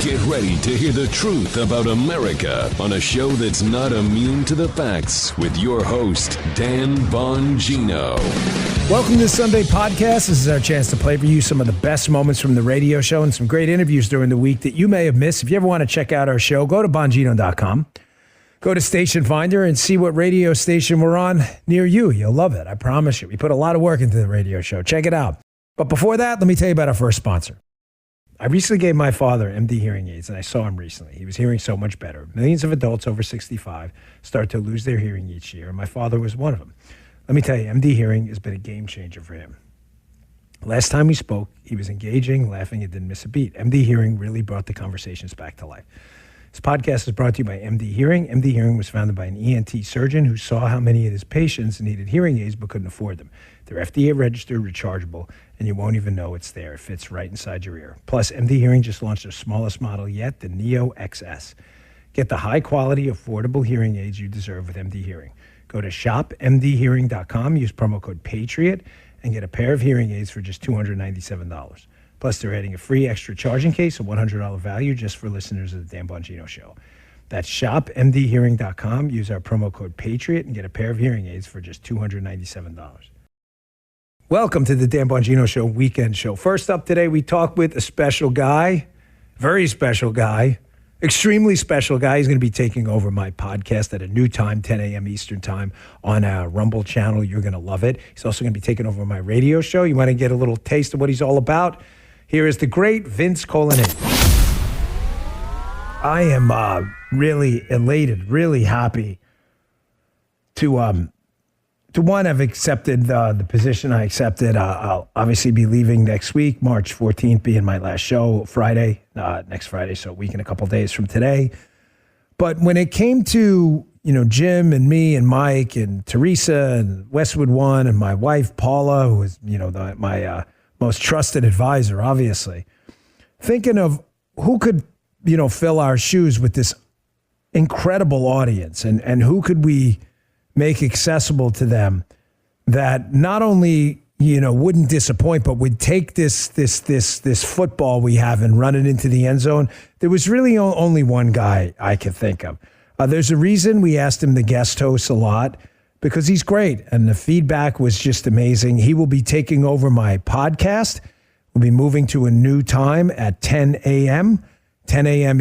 Get ready to hear the truth about America on a show that's not immune to the facts with your host, Dan Bongino. Welcome to the Sunday podcast. This is our chance to play for you some of the best moments from the radio show and some great interviews during the week that you may have missed. If you ever want to check out our show, go to Bongino.com. Go to Station Finder and see what radio station we're on near you. You'll love it. I promise you. We put a lot of work into the radio show. Check it out. But before that, let me tell you about our first sponsor. I recently gave my father MD hearing aids, and I saw him recently. He was hearing so much better. Millions of adults over 65 start to lose their hearing each year, and my father was one of them. Let me tell you, MD hearing has been a game changer for him. Last time we spoke, he was engaging, laughing, and didn't miss a beat. MD hearing really brought the conversations back to life. This podcast is brought to you by MD Hearing. MD Hearing was founded by an ENT surgeon who saw how many of his patients needed hearing aids but couldn't afford them. They're FDA registered, rechargeable, and you won't even know it's there. It fits right inside your ear. Plus, MD Hearing just launched their smallest model yet, the Neo XS. Get the high-quality, affordable hearing aids you deserve with MD Hearing. Go to shopmdhearing.com, use promo code PATRIOT, and get a pair of hearing aids for just $297. Plus, they're adding a free extra charging case, a $100 value just for listeners of the Dan Bongino Show. That's shopmdhearing.com. Use our promo code PATRIOT and get a pair of hearing aids for just $297. Welcome to the Dan Bongino Show weekend show. First up today, we talk with a special guy, very special guy, extremely special guy. He's going to be taking over my podcast at a new time, 10 a.m. Eastern time on our Rumble channel. You're going to love it. He's also going to be taking over my radio show. You want to get a little taste of what he's all about? Here is the great Vince Coglianese. I am really elated, really happy to one, I've accepted the position I accepted. I'll obviously be leaving next week, March 14th being my last show, next Friday, so a week and a couple days from today. But when it came to, Jim and me and Mike and Teresa and Westwood One and my wife, Paula, who was, my most trusted advisor, obviously, thinking of who could, fill our shoes with this incredible audience and who could we make accessible to them that not only, wouldn't disappoint, but would take this football we have and run it into the end zone. There was really only one guy I could think of. There's a reason we asked him to guest host a lot, because he's great, and the feedback was just amazing. He will be taking over my podcast. We'll be moving to a new time at 10 a.m.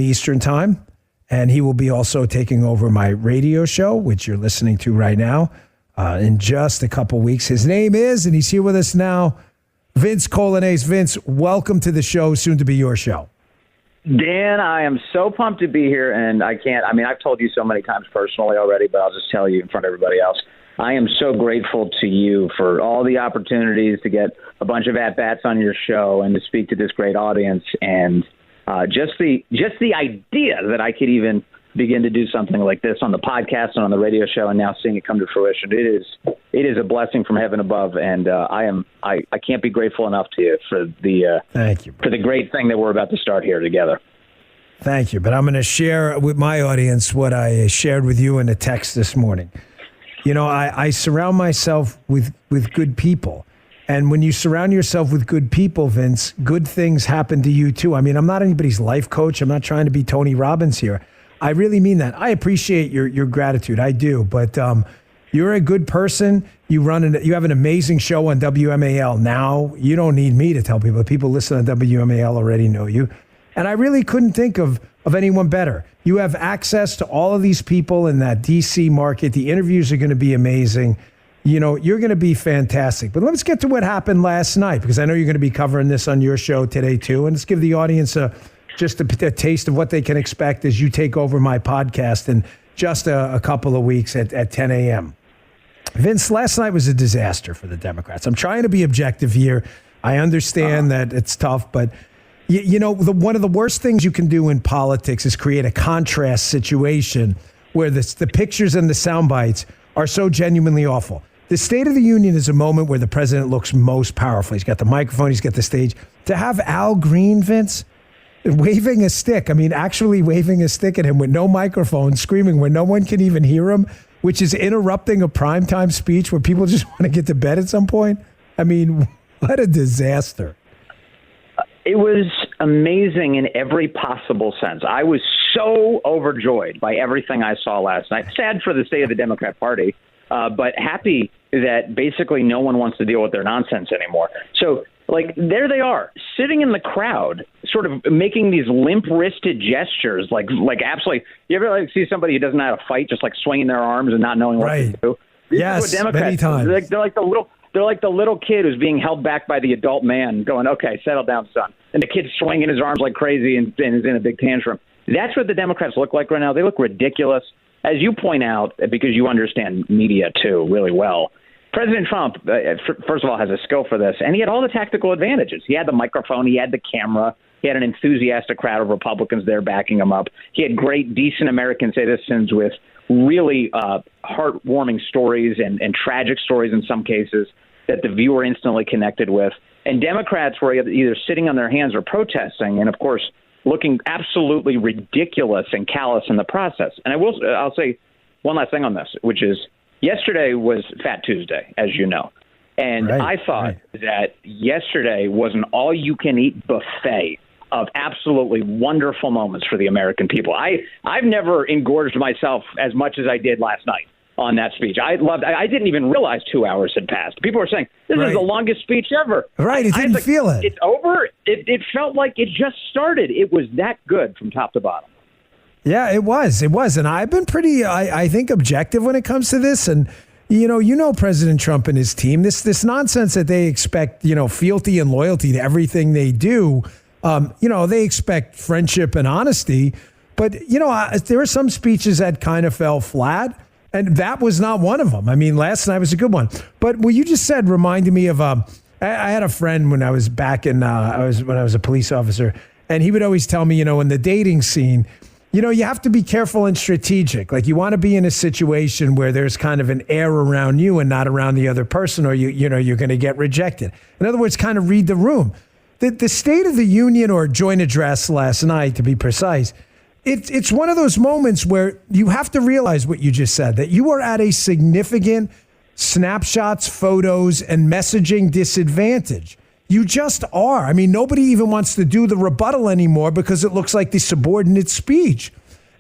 Eastern time, and he will be also taking over my radio show, which you're listening to right now, in just a couple weeks. His name is, and he's here with us now, Vince Coglianese. Vince, welcome to the show, soon to be your show. Dan, I am so pumped to be here, and I've told you so many times personally already, but I'll just tell you in front of everybody else. I am so grateful to you for all the opportunities to get a bunch of at-bats on your show and to speak to this great audience, and just the idea that I could even begin to do something like this on the podcast and on the radio show, and now seeing it come to fruition. It is a blessing from heaven above, and I can't be grateful enough to you for thank you, for the great thing that we're about to start here together. Thank you. But I'm going to share with my audience what I shared with you in a text this morning. I surround myself with good people. And when you surround yourself with good people, Vince, good things happen to you too. I mean, I'm not anybody's life coach. I'm not trying to be Tony Robbins here. I really mean that. I appreciate your gratitude. I do. But you're a good person. You have an amazing show on WMAL now. You don't need me to tell people. People listening to WMAL already know you. And I really couldn't think of anyone better. You have access to all of these people in that D.C. market. The interviews are going to be amazing. You're going to be fantastic. But let's get to what happened last night, because I know you're going to be covering this on your show today too. And let's give the audience just a taste of what they can expect as you take over my podcast in just a couple of weeks at 10 a.m. Vince, last night was a disaster for the Democrats. I'm trying to be objective here. I understand that it's tough, but one of the worst things you can do in politics is create a contrast situation where the pictures and the sound bites are so genuinely awful. The State of the Union is a moment where the president looks most powerful. He's got the microphone, he's got the stage. To have Al Green, Vince, waving a stick, actually waving a stick at him with no microphone, screaming where no one can even hear him, which is interrupting a primetime speech where people just want to get to bed at some point. What a disaster. It was amazing in every possible sense. I was so overjoyed by everything I saw last night. Sad for the state of the Democrat Party, but happy that basically no one wants to deal with their nonsense anymore. So, like, there they are, sitting in the crowd, sort of making these limp-wristed gestures, like absolutely. You ever see somebody who doesn't know how to fight, just like swinging their arms and not knowing what to do? Yes, many times. They're like the little kid who's being held back by the adult man, going, "Okay, settle down, son." And the kid's swinging his arms like crazy and is in a big tantrum. That's what the Democrats look like right now. They look ridiculous, as you point out, because you understand media too really well. President Trump, first of all, has a skill for this, and he had all the tactical advantages. He had the microphone, he had the camera, he had an enthusiastic crowd of Republicans there backing him up. He had great, decent American citizens with really heartwarming stories and tragic stories in some cases that the viewer instantly connected with. And Democrats were either sitting on their hands or protesting, and of course, looking absolutely ridiculous and callous in the process. And I'll say one last thing on this, which is, yesterday was Fat Tuesday, as you know, and I thought that yesterday was an all-you-can-eat buffet of absolutely wonderful moments for the American people. I've never engorged myself as much as I did last night on that speech. I didn't even realize 2 hours had passed. People were saying, this is the longest speech ever. Right, it didn't feel it. It's over. It felt like it just started. It was that good from top to bottom. Yeah, it was. And I've been pretty, I think, objective when it comes to this. And, you know President Trump and his team, this nonsense that they expect, fealty and loyalty to everything they do. They expect friendship and honesty. But, there were some speeches that kind of fell flat. And that was not one of them. I mean, last night was a good one. But what you just said reminded me of, I had a friend when I was back when I was a police officer. And he would always tell me, in the dating scene, you have to be careful and strategic. Like, you want to be in a situation where there's kind of an air around you and not around the other person, or you're going to get rejected. In other words, kind of read the room. The State of the Union, or joint address last night, to be precise, it's one of those moments where you have to realize what you just said, that you are at a significant snapshots, photos, and messaging disadvantage. You just are. I mean, nobody even wants to do the rebuttal anymore because it looks like the subordinate speech.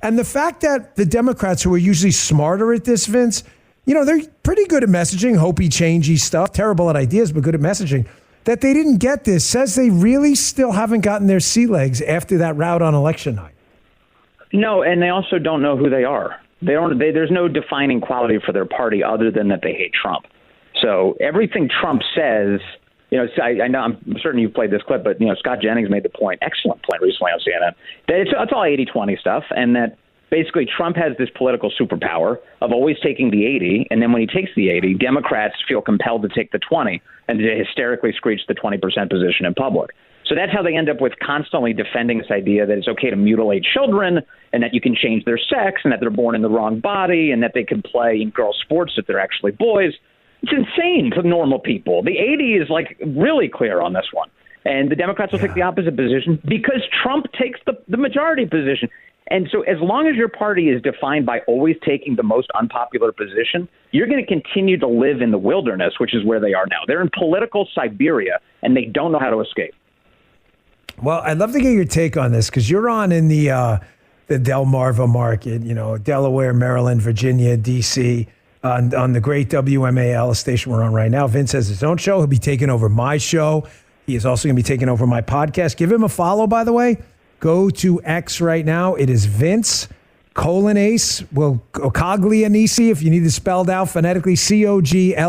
And the fact that the Democrats, who are usually smarter at this, Vince, they're pretty good at messaging, hopey, changey stuff, terrible at ideas, but good at messaging, that they didn't get this says they really still haven't gotten their sea legs after that rout on election night. No, and they also don't know who they are. There's no defining quality for their party other than that they hate Trump. So everything Trump says, I know, I'm certain you've played this clip, but, Scott Jennings made the excellent point recently on CNN, that it's all 80-20 stuff, and that basically Trump has this political superpower of always taking the 80, and then when he takes the 80, Democrats feel compelled to take the 20 and to hysterically screech the 20% position in public. So that's how they end up with constantly defending this idea that it's okay to mutilate children and that you can change their sex and that they're born in the wrong body and that they can play in girls' sports if they're actually boys. It's insane to normal people. The 80 is really clear on this one. And the Democrats will take the opposite position because Trump takes the majority position. And so as long as your party is defined by always taking the most unpopular position, you're going to continue to live in the wilderness, which is where they are now. They're in political Siberia, and they don't know how to escape. Well, I'd love to get your take on this because you're on in the Delmarva market, Delaware, Maryland, Virginia, D.C., on the great WMAL, a station we're on right now. Vince has his own show. He'll be taking over my show. He is also going to be taking over my podcast. Give him a follow, by the way. Go to X right now. It is Vince Coglianese. Well, Coglianese, if you need it spelled out phonetically, Coglianese.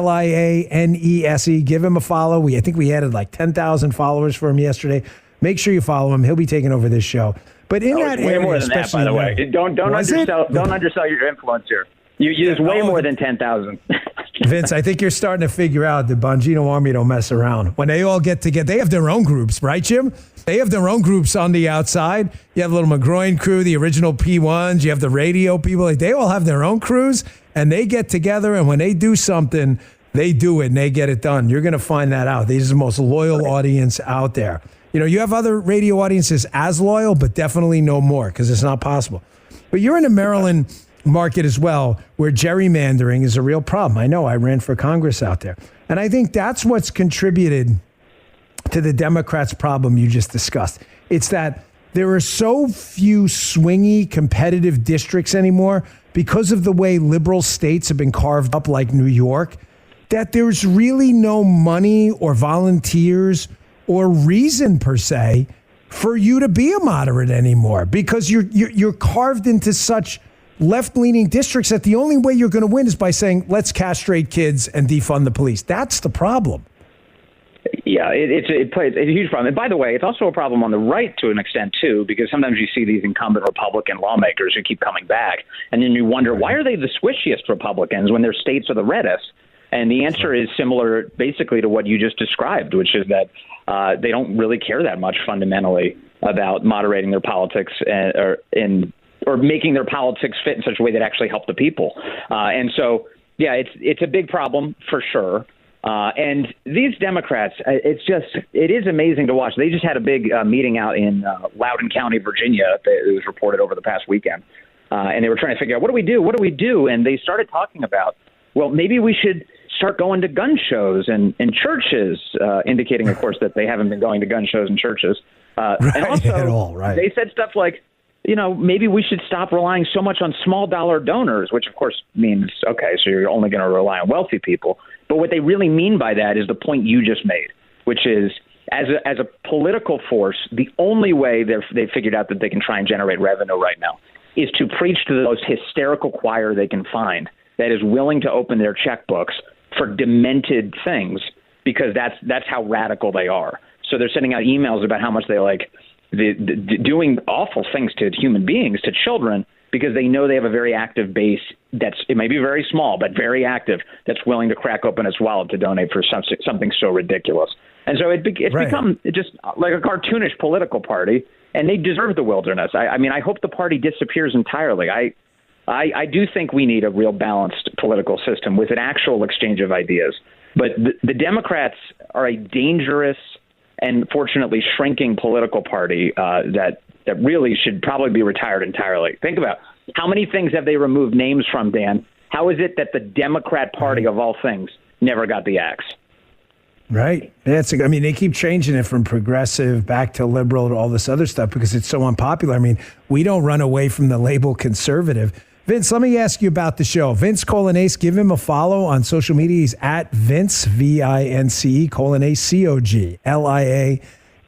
Give him a follow. I think we added 10,000 followers for him yesterday. Make sure you follow him. He'll be taking over this show. But in that way area, more than that, by the way. Don't undersell your influence here. There's way more than 10,000. Vince, I think you're starting to figure out the Bongino Army don't mess around. When they all get together, they have their own groups, right, Jim? They have their own groups on the outside. You have a little McGroin crew, the original P1s. You have the radio people. They all have their own crews, and they get together, and when they do something, they do it, and they get it done. You're going to find that out. These are the most loyal audience out there. You have other radio audiences as loyal, but definitely no more because it's not possible. But you're in a Maryland market as well, where gerrymandering is a real problem. I know I ran for Congress out there. And I think that's what's contributed to the Democrats' problem you just discussed. It's that there are so few swingy, competitive districts anymore because of the way liberal states have been carved up like New York, that there's really no money or volunteers or reason per se for you to be a moderate anymore, because you're carved into such left-leaning districts that the only way you're going to win is by saying, let's castrate kids and defund the police. That's the problem. Yeah, it's a huge problem. And by the way, it's also a problem on the right to an extent, too, because sometimes you see these incumbent Republican lawmakers who keep coming back, and then you wonder, why are they the squishiest Republicans when their states are the reddest? And the answer is similar basically to what you just described, which is that they don't really care that much fundamentally about moderating their politics or making their politics fit in such a way that actually help the people. And so, yeah, it's a big problem for sure. And these Democrats, it is amazing to watch. They just had a big meeting out in Loudoun County, Virginia. It was reported over the past weekend. And they were trying to figure out, what do we do? What do we do? And they started talking about, well, maybe we should start going to gun shows and churches, indicating, of course, that they haven't been going to gun shows and churches. And also, they said stuff like, maybe we should stop relying so much on small dollar donors, which, of course, means, okay, so you're only going to rely on wealthy people. But what they really mean by that is the point you just made, which is as a political force, the only way they've figured out that they can try and generate revenue right now is to preach to the most hysterical choir they can find that is willing to open their checkbooks for demented things, because that's how radical they are. So they're sending out emails about how much they like doing awful things to human beings, to children, because they know they have a very active base it may be very small, but very active, that's willing to crack open its wallet to donate for something so ridiculous. And so it's become just like a cartoonish political party, and they deserve the wilderness. I mean, I hope the party disappears entirely. I do think we need a real balanced political system with an actual exchange of ideas. But the Democrats are a dangerous and fortunately shrinking political party that really should probably be retired entirely. Think about how many things have they removed names from, Dan? How is it that the Democrat Party, of all things, never got the axe? Right. They keep changing it from progressive back to liberal to all this other stuff because it's so unpopular. I mean, we don't run away from the label conservative. Vince, let me ask you about the show. Vince Coglianese, give him a follow on social media. He's at Vince, Vince, Coglianese,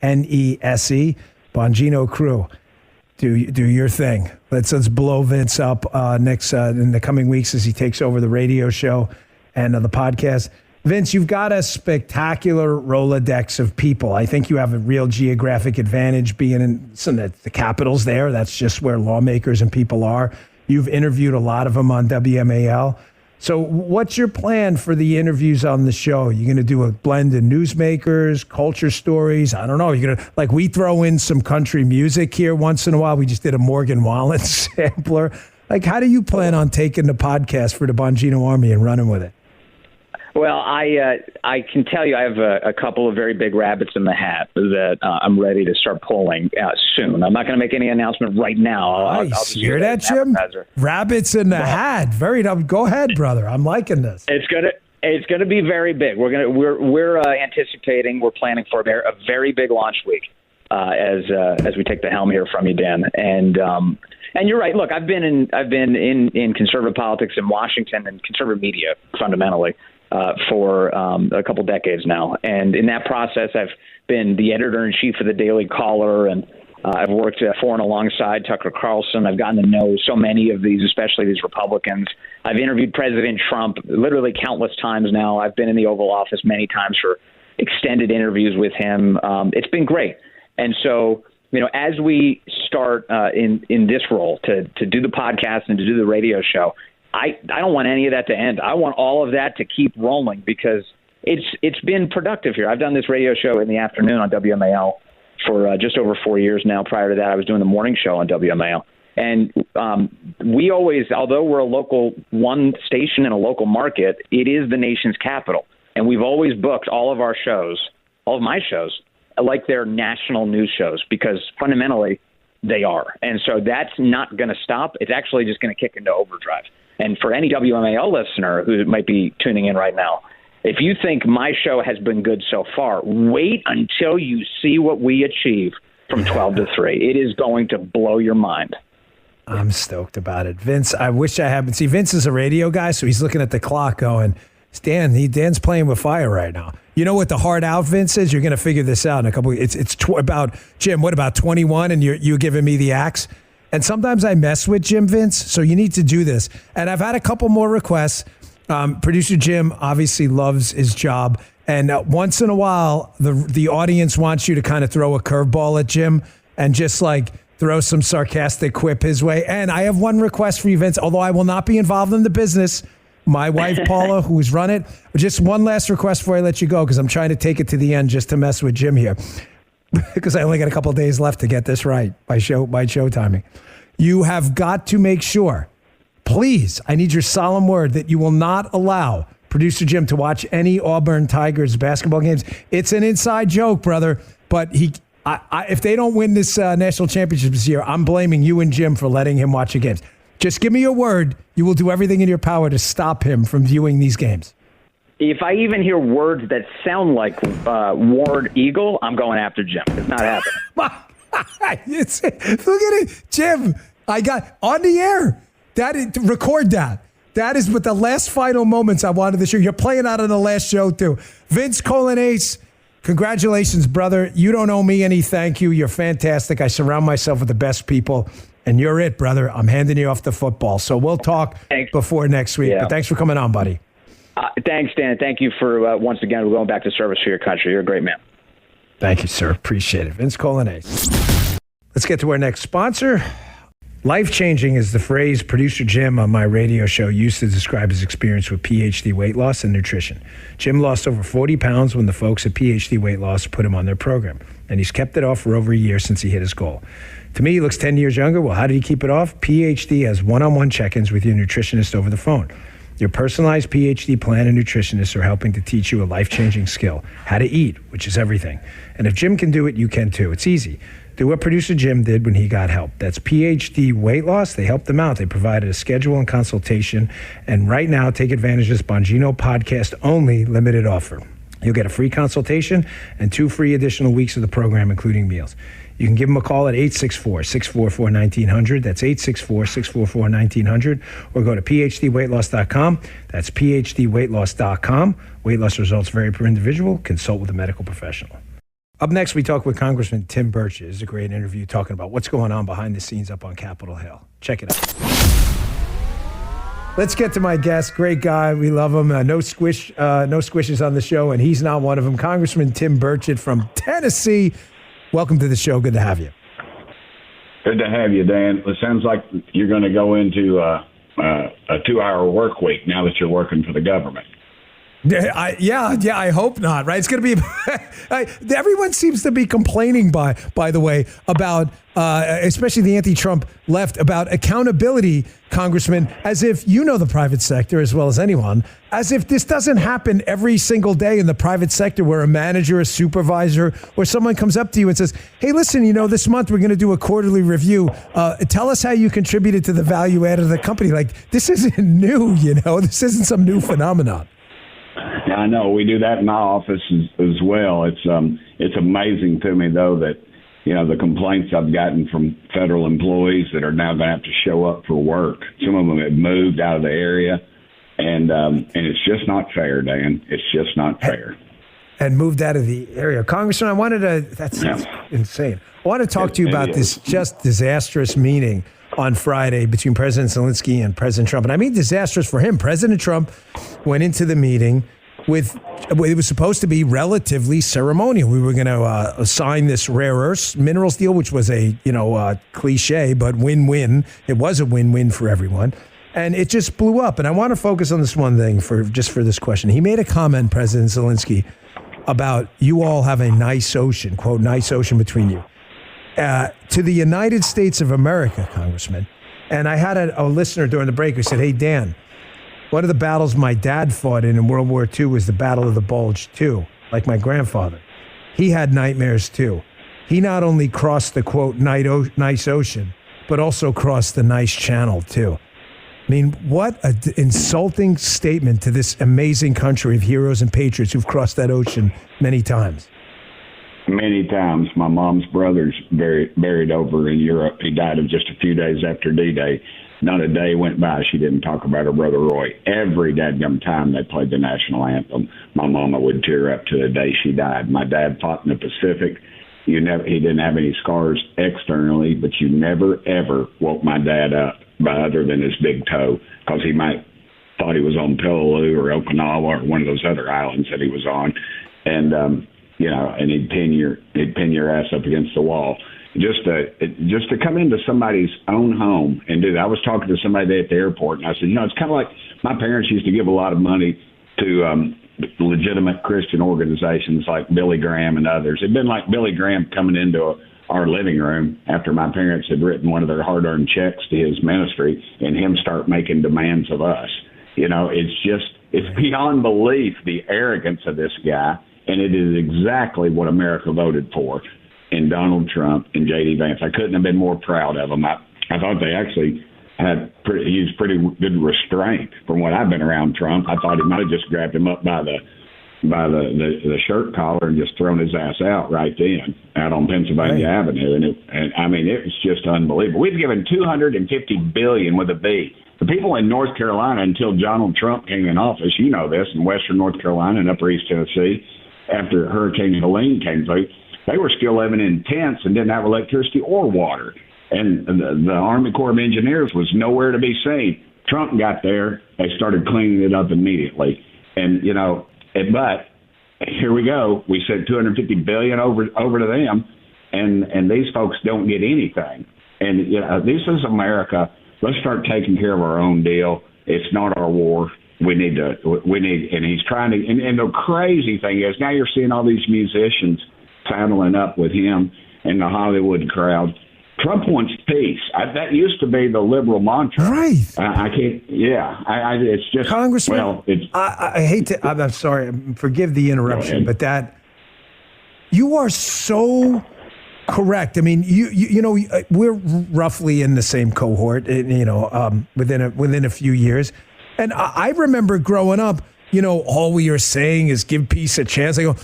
Coglianese. Bongino crew, do your thing. Let's blow Vince up next in the coming weeks as he takes over the radio show and the podcast. Vince, you've got a spectacular Rolodex of people. I think you have a real geographic advantage being in the capital's there. That's just where lawmakers and people are. You've interviewed a lot of them on WMAL. So what's your plan for the interviews on the show? You're going to do a blend of newsmakers, culture stories? I don't know. You're going to, we throw in some country music here once in a while. We just did a Morgan Wallen sampler. How do you plan on taking the podcast for the Bongino Army and running with it? Well, I can tell you I have a couple of very big rabbits in the hat that I'm ready to start pulling soon. I'm not going to make any announcement right now. I'll just hear that, Jim? Rabbits in the hat. Go ahead, brother. I'm liking this. It's gonna be very big. We're anticipating. We're planning for a very big launch week as we take the helm here from you, Dan. And you're right. Look, I've been in conservative politics in Washington and conservative media fundamentally for a couple decades now. And in that process, I've been the editor-in-chief of the Daily Caller, and I've worked for and alongside Tucker Carlson. I've gotten to know so many of these, especially these Republicans. I've interviewed President Trump literally countless times now. I've been in the Oval Office many times for extended interviews with him. It's been great. And so, as we start in this role to do the podcast and to do the radio show, I don't want any of that to end. I want all of that to keep rolling because it's been productive here. I've done this radio show in the afternoon on WMAL for just over 4 years now. Prior to that, I was doing the morning show on WMAL. And we always, although we're a local one station in a local market, it is the nation's capital. And we've always booked all of our shows, all of my shows, like they're national news shows because fundamentally they are. And so that's not going to stop. It's actually just going to kick into overdrive. And for any WMAL listener who might be tuning in right now, if you think my show has been good so far, wait until you see what we achieve from 12 to 3. It is going to blow your mind. I'm stoked about it. Vince, I wish I had. See, Vince is a radio guy, so he's looking at the clock going, Dan's playing with fire right now. You know what the hard out, Vince, is? You're going to figure this out in a couple of weeks. It's about, Jim, what about 21, and you're giving me the axe? And sometimes I mess with Jim, Vince, so you need to do this. And I've had a couple more requests. Producer Jim obviously loves his job. And once in a while, the audience wants you to kind of throw a curveball at Jim and just like throw some sarcastic quip his way. And I have one request for you, Vince, although I will not be involved in the business. My wife, Paula, who's run it, just one last request before I let you go, because I'm trying to take it to the end just to mess with Jim here, because I only got a couple of days left to get this right by show timing. You have got to make sure, please, I need your solemn word that you will not allow Producer Jim to watch any Auburn Tigers basketball games. It's an inside joke, brother, but if they don't win this national championship this year, I'm blaming you and Jim for letting him watch the games. Just give me your word. You will do everything in your power to stop him from viewing these games. If I even hear words that sound like Ward Eagle, I'm going after Jim. It's not happening. Look at it, Jim. I got on the air. Record that. That is what the last final moments I wanted to show. You're playing out on the last show too. Vince Coglianese, congratulations, brother. You don't owe me any thank you. You're fantastic. I surround myself with the best people, and you're it, brother. I'm handing you off the football. So we'll talk before next week. Yeah. But thanks for coming on, buddy. Thanks, Dan. Thank you for once again going back to service for your country. You're a great man. Thank you, sir. Appreciate it. Vince Coglianese. Let's get to our next sponsor. Life-changing is the phrase producer Jim on my radio show used to describe his experience with PhD weight loss and nutrition. Jim lost over 40 pounds when the folks at PhD Weight Loss put him on their program, and he's kept it off for over a year since he hit his goal. To me, he looks 10 years younger. Well, how did he keep it off? PhD has one-on-one check-ins with your nutritionist over the phone. Your personalized PhD plan and nutritionists are helping to teach you a life-changing skill, how to eat, which is everything. And if Jim can do it, you can too. It's easy. Do what producer Jim did when he got help. That's PhD Weight Loss. They helped him out. They provided a schedule and consultation. And right now, take advantage of this Bongino podcast only limited offer. You'll get a free consultation and 2 free additional weeks of the program, including meals. You can give them a call at 864-644-1900. That's 864-644-1900. Or go to PhDweightloss.com. That's PhDweightloss.com. Weight loss results vary per individual. Consult with a medical professional. Up next, we talk with Congressman Tim Burchett. It's a great interview talking about what's going on behind the scenes up on Capitol Hill. Check it out. Let's get to my guest. Great guy. We love him. No squishes on the show, and he's not one of them. Congressman Tim Burchett from Tennessee. Welcome to the show. Good to have you. Good to have you, Dan. It sounds like you're going to go into a 2-hour work week now that you're working for the government. I hope not, right? It's going to be, everyone seems to be complaining, by the way, about, especially the anti-Trump left, about accountability, Congressman, as if you know the private sector as well as anyone, as if this doesn't happen every single day in the private sector where a manager, a supervisor, or someone comes up to you and says, hey, listen, this month we're going to do a quarterly review. Tell us how you contributed to the value add of the company. Like, this isn't new, this isn't some new phenomenon. Yeah, I know. We do that in my office as well. It's amazing to me, though, that, the complaints I've gotten from federal employees that are now going to have to show up for work. Some of them have moved out of the area, and it's just not fair, Dan. It's just not fair. And moved out of the area. Congressman, that's insane. I want to talk to you about this just disastrous meeting on Friday between President Zelensky and President Trump. And I mean disastrous for him. President Trump went into the meeting with, it was supposed to be relatively ceremonial. We were going to sign this rare earth minerals deal, which was a, cliche, but win-win. It was a win-win for everyone. And it just blew up. And I want to focus on this one thing for this question. He made a comment, President Zelensky, about you all have a nice ocean, quote, nice ocean between you. To the United States of America, Congressman. And I had a listener during the break who said, hey, Dan, one of the battles my dad fought in World War II was the Battle of the Bulge, too, like my grandfather. He had nightmares, too. He not only crossed the, quote, nice ocean, but also crossed the nice channel, too. I mean, what an insulting statement to this amazing country of heroes and patriots who've crossed that ocean many times. many times. My mom's brother's buried over in Europe. He died of just a few days after D-Day. Not a day went by she didn't talk about her brother Roy. Every dadgum time they played the national anthem, my mama would tear up to the day she died. My dad fought in the Pacific. He didn't have any scars externally, but you never, ever woke my dad up by other than his big toe, because he thought he was on Peleliu or Okinawa or one of those other islands that he was on. And, and he'd pin your ass up against the wall. Just to come into somebody's own home and do that. I was talking to somebody at the airport, and I said, it's kind of like my parents used to give a lot of money to legitimate Christian organizations like Billy Graham and others. It'd been like Billy Graham coming into our living room after my parents had written one of their hard-earned checks to his ministry, and him start making demands of us. It's beyond belief, the arrogance of this guy, and it is exactly what America voted for in Donald Trump and J.D. Vance. I couldn't have been more proud of them. I thought they actually used pretty good restraint from what I've been around Trump. I thought he might have just grabbed him up by the shirt collar and just thrown his ass out right then, out on Pennsylvania Avenue. And it was just unbelievable. We've given $250 billion with a B. The people in North Carolina, until Donald Trump came in office, in western North Carolina and upper East Tennessee, after Hurricane Helene came through, they were still living in tents and didn't have electricity or water. And the Army Corps of Engineers was nowhere to be seen. Trump got there. They started cleaning it up immediately. And, but here we go. We sent $250 billion over to them, and these folks don't get anything. And, this is America. Let's start taking care of our own deal. It's not our war. We need, and he's trying to, and the crazy thing is now you're seeing all these musicians saddling up with him and the Hollywood crowd. Trump wants peace. That used to be the liberal mantra. Right. I can't, it's just, Congressman, well, it's, I hate to, I'm sorry, forgive the interruption, but you are so correct. I mean, we're roughly in the same cohort, within a few years. And I remember growing up, all we are saying is give peace a chance. I go,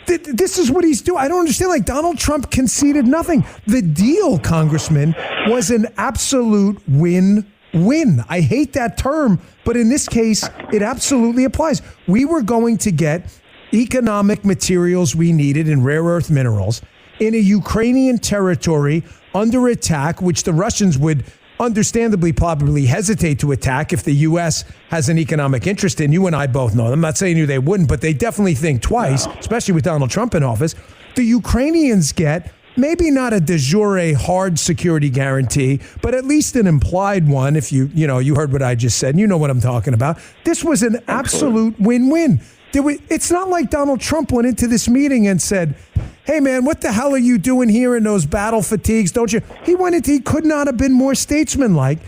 this is what he's doing. I don't understand. Like, Donald Trump conceded nothing. The deal, Congressman, was an absolute win-win. I hate that term, but in this case, it absolutely applies. We were going to get economic materials we needed in rare earth minerals in a Ukrainian territory under attack, which the Russians would understandably probably hesitate to attack if the U.S. has an economic interest in. You and I both know them. I'm not saying they wouldn't, but they definitely think twice, especially with Donald Trump in office. The Ukrainians get maybe not a de jure hard security guarantee, but at least an implied one. If you heard what I just said, you know what I'm talking about. This was an absolute win-win. It's not like Donald Trump went into this meeting and said, hey, man, what the hell are you doing here in those battle fatigues? Don't you? He could not have been more statesmanlike.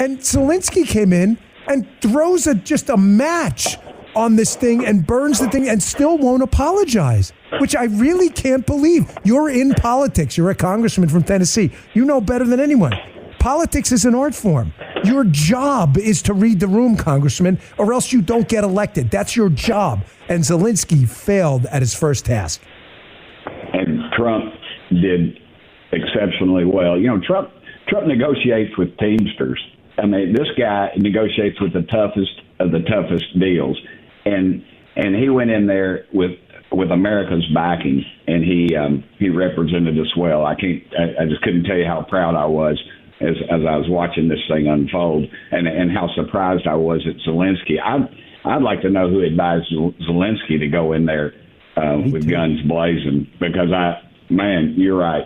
And Zelensky came in and throws just a match on this thing and burns the thing and still won't apologize, which I really can't believe. You're in politics. You're a congressman from Tennessee. You know better than anyone. Politics is an art form. Your job is to read the room, Congressman, or else you don't get elected. That's your job. And Zelensky failed at his first task. And Trump did exceptionally well. Trump negotiates with Teamsters. I mean, this guy negotiates with the toughest of the toughest deals. And he went in there with America's backing, and he represented us well. I just couldn't tell you how proud I was as I was watching this thing unfold, and how surprised I was at Zelensky. I'd like to know who advised Zelensky to go in there with guns blazing, because you're right.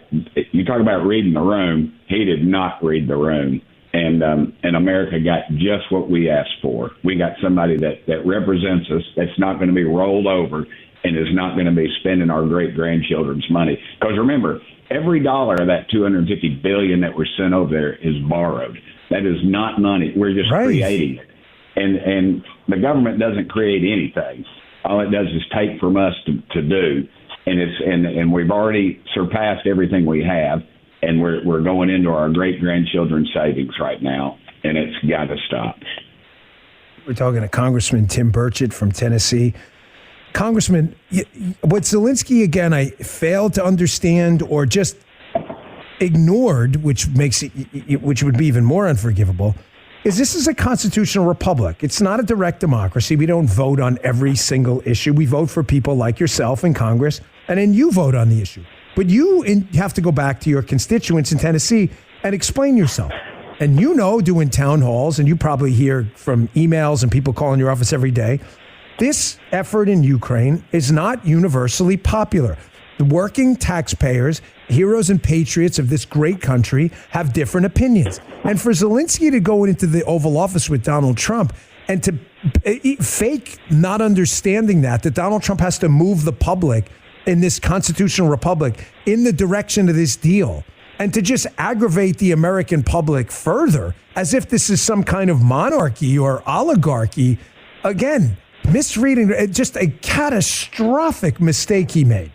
You talk about reading the room. He did not read the room, and America got just what we asked for. We got somebody that represents us, that's not going to be rolled over, and is not going to be spending our great-grandchildren's money. Because remember, every dollar of that $250 billion that we're sent over there is borrowed. That is not money. We're just creating it. And the government doesn't create anything. All it does is take from us to do. And we've already surpassed everything we have, and we're going into our great-grandchildren's savings right now, and it's got to stop. We're talking to Congressman Tim Burchett from Tennessee. Congressman, what Zelensky, again, I failed to understand or just ignored, which would be even more unforgivable, is this is a constitutional republic. It's not a direct democracy. We don't vote on every single issue. We vote for people like yourself in Congress, and then you vote on the issue. But you have to go back to your constituents in Tennessee and explain yourself. And doing town halls, and you probably hear from emails and people calling your office every day, this effort in Ukraine is not universally popular. The working taxpayers, heroes and patriots of this great country, have different opinions. And for Zelensky to go into the Oval Office with Donald Trump and to fake not understanding that Donald Trump has to move the public in this constitutional republic in the direction of this deal, and to just aggravate the American public further as if this is some kind of monarchy or oligarchy, again, misreading, just a catastrophic mistake he made.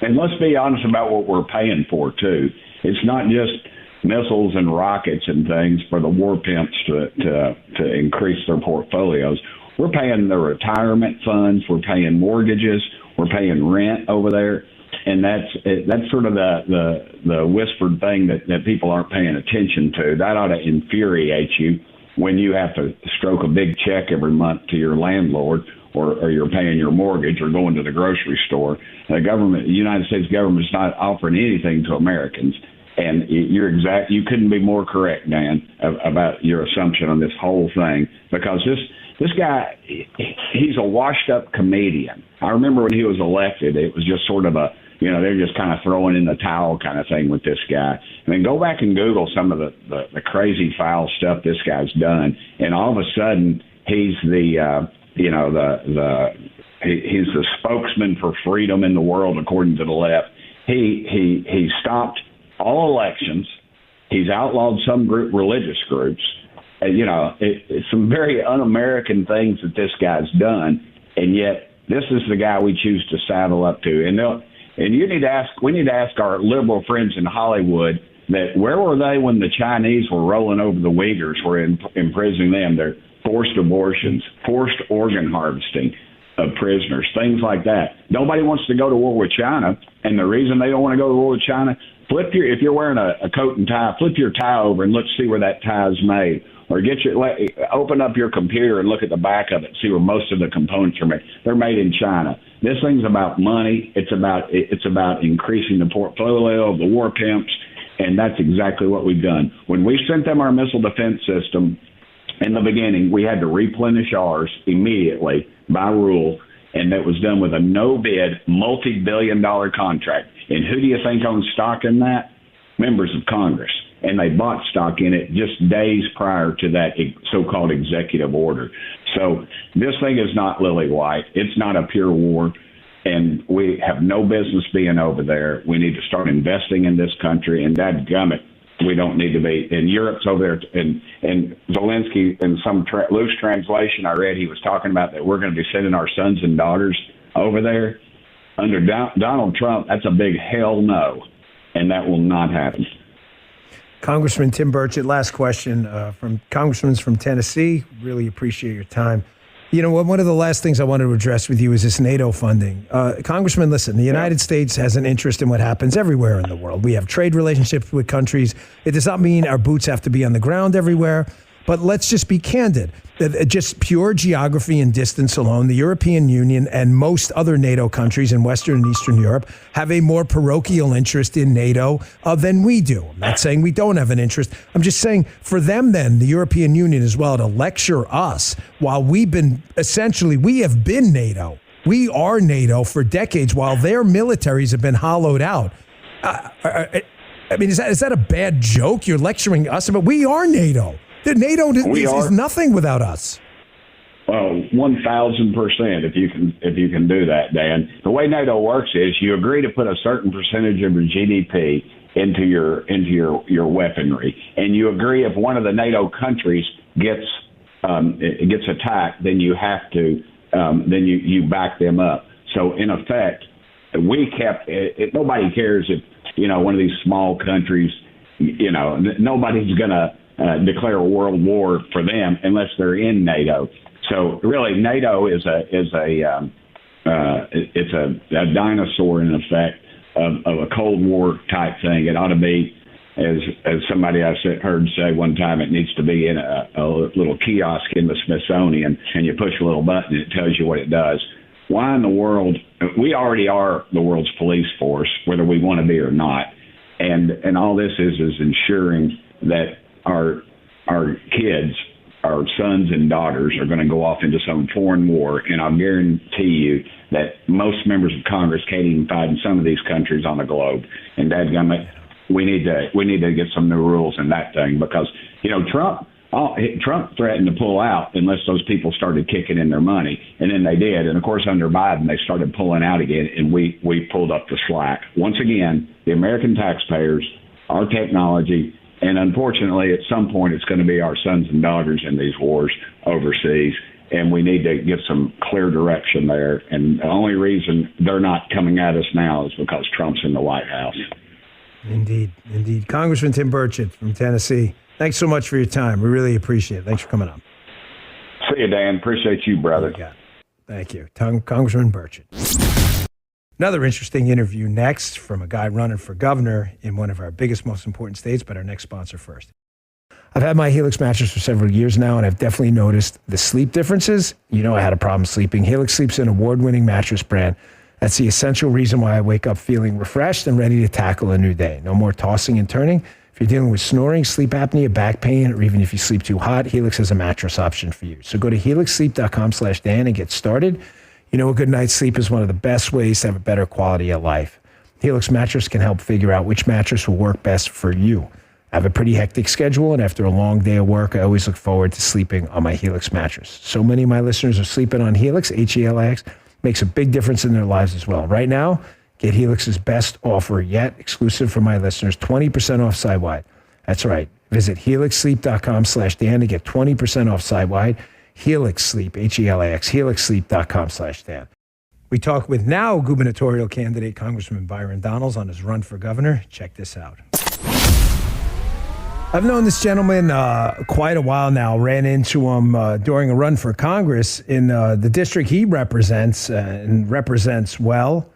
And let's be honest about what we're paying for, too. It's not just missiles and rockets and things for the war pimps to increase their portfolios. We're paying the retirement funds. We're paying mortgages. We're paying rent over there. And that's sort of the whispered thing that people aren't paying attention to. That ought to infuriate you when you have to stroke a big check every month to your landlord, or you're paying your mortgage or going to the grocery store. The United States government is not offering anything to Americans. And you couldn't be more correct, Dan, about your assumption on this whole thing, because this guy, he's a washed-up comedian. I remember when he was elected, it was just sort of they're just kind of throwing in the towel kind of thing with this guy. I mean, go back and Google some of the crazy foul stuff this guy's done, and all of a sudden he's he's the spokesman for freedom in the world, according to the left. He stopped all elections. He's outlawed some religious groups. It's some very un-American things that this guy's done, and yet this is the guy we choose to saddle up to. And we need to ask our liberal friends in Hollywood that where were they when the Chinese were rolling over the Uyghurs, were imprisoning them? They're forced abortions, forced organ harvesting of prisoners, things like that. Nobody wants to go to war with China, and the reason they don't want to go to war with China, if you're wearing a coat and tie, flip your tie over and let's see where that tie is made. Or open up your computer and look at the back of it, see where most of the components are made. They're made in China. This thing's about money. It's about increasing the portfolio of the war pimps, and that's exactly what we've done. When we sent them our missile defense system in the beginning, we had to replenish ours immediately by rule, and that was done with a no-bid, multi-billion-dollar contract. And who do you think owns stock in that? Members of Congress. And they bought stock in it just days prior to that so-called executive order. So this thing is not lily white. It's not a pure war, and we have no business being over there. We need to start investing in this country, and dadgummit, we don't need to be. And Europe's over there, and Zelensky, in some loose translation I read, he was talking about that we're going to be sending our sons and daughters over there. Under Donald Trump, that's a big hell no, and that will not happen. Congressman Tim Burchett, last question from Congressman from Tennessee. Really appreciate your time. One of the last things I wanted to address with you is this NATO funding. Congressman, listen, the United States has an interest in what happens everywhere in the world. We have trade relationships with countries. It does not mean our boots have to be on the ground everywhere. But let's just be candid. Just pure geography and distance alone, the European Union and most other NATO countries in Western and Eastern Europe have a more parochial interest in NATO than we do. I'm not saying we don't have an interest. I'm just saying for them then, the European Union as well, to lecture us while we have been NATO. We are NATO for decades while their militaries have been hollowed out. I mean, is that a bad joke? You're lecturing us about we are NATO. The NATO is nothing without us. Well, 1,000% if you can do that, Dan. The way NATO works is you agree to put a certain percentage of your GDP into your weaponry, and you agree if one of the NATO countries gets attacked, then you have to then you back them up. So in effect, we kept it. Nobody cares if one of these small countries. Nobody's gonna declare a world war for them unless they're in NATO. So really, NATO is a it's a dinosaur in effect of a Cold War type thing. It ought to be, as somebody I heard say one time, it needs to be in a little kiosk in the Smithsonian, and you push a little button and it tells you what it does. Why in the world? We already are the world's police force, whether we want to be or not, and all this is ensuring that our kids, our sons and daughters, are going to go off into some foreign war, and I'll guarantee you that most members of Congress can't even fight in some of these countries on the globe. And dadgummit, we need to get some new rules in that thing, because Trump threatened to pull out unless those people started kicking in their money, and then they did. And of course, under Biden, they started pulling out again, and we pulled up the slack. Once again, the American taxpayers, our technology, and unfortunately, at some point, it's going to be our sons and daughters in these wars overseas, and we need to get some clear direction there. And the only reason they're not coming at us now is because Trump's in the White House. Indeed. Congressman Tim Burchett from Tennessee, thanks so much for your time. We really appreciate it. Thanks for coming on. See you, Dan. Appreciate you, brother. Thank you. Congressman Burchett. Another interesting interview next from a guy running for governor in one of our biggest, most important states, but our next sponsor first. I've had my Helix mattress for several years now, and I've definitely noticed the sleep differences. You know I had a problem sleeping. Helix Sleep's an award-winning mattress brand. That's the essential reason why I wake up feeling refreshed and ready to tackle a new day. No more tossing and turning. If you're dealing with snoring, sleep apnea, back pain, or even if you sleep too hot, Helix has a mattress option for you. So go to helixsleep.com/Dan and get started. You know, a good night's sleep is one of the best ways to have a better quality of life. Helix mattress can help figure out which mattress will work best for you. I have a pretty hectic schedule, and after a long day of work, I always look forward to sleeping on my Helix mattress. So many of my listeners are sleeping on Helix, Helix. Makes a big difference in their lives as well. Right now, get Helix's best offer yet, exclusive for my listeners, 20% off site-wide. That's right. Visit helixsleep.com/Dan to get 20% off site-wide. Helix Sleep, Helix, helixsleep.com/Dan. We talk with now gubernatorial candidate Congressman Byron Donalds on his run for governor. Check this out. I've known this gentleman quite a while now. Ran into him during a run for Congress in the district he represents and represents well.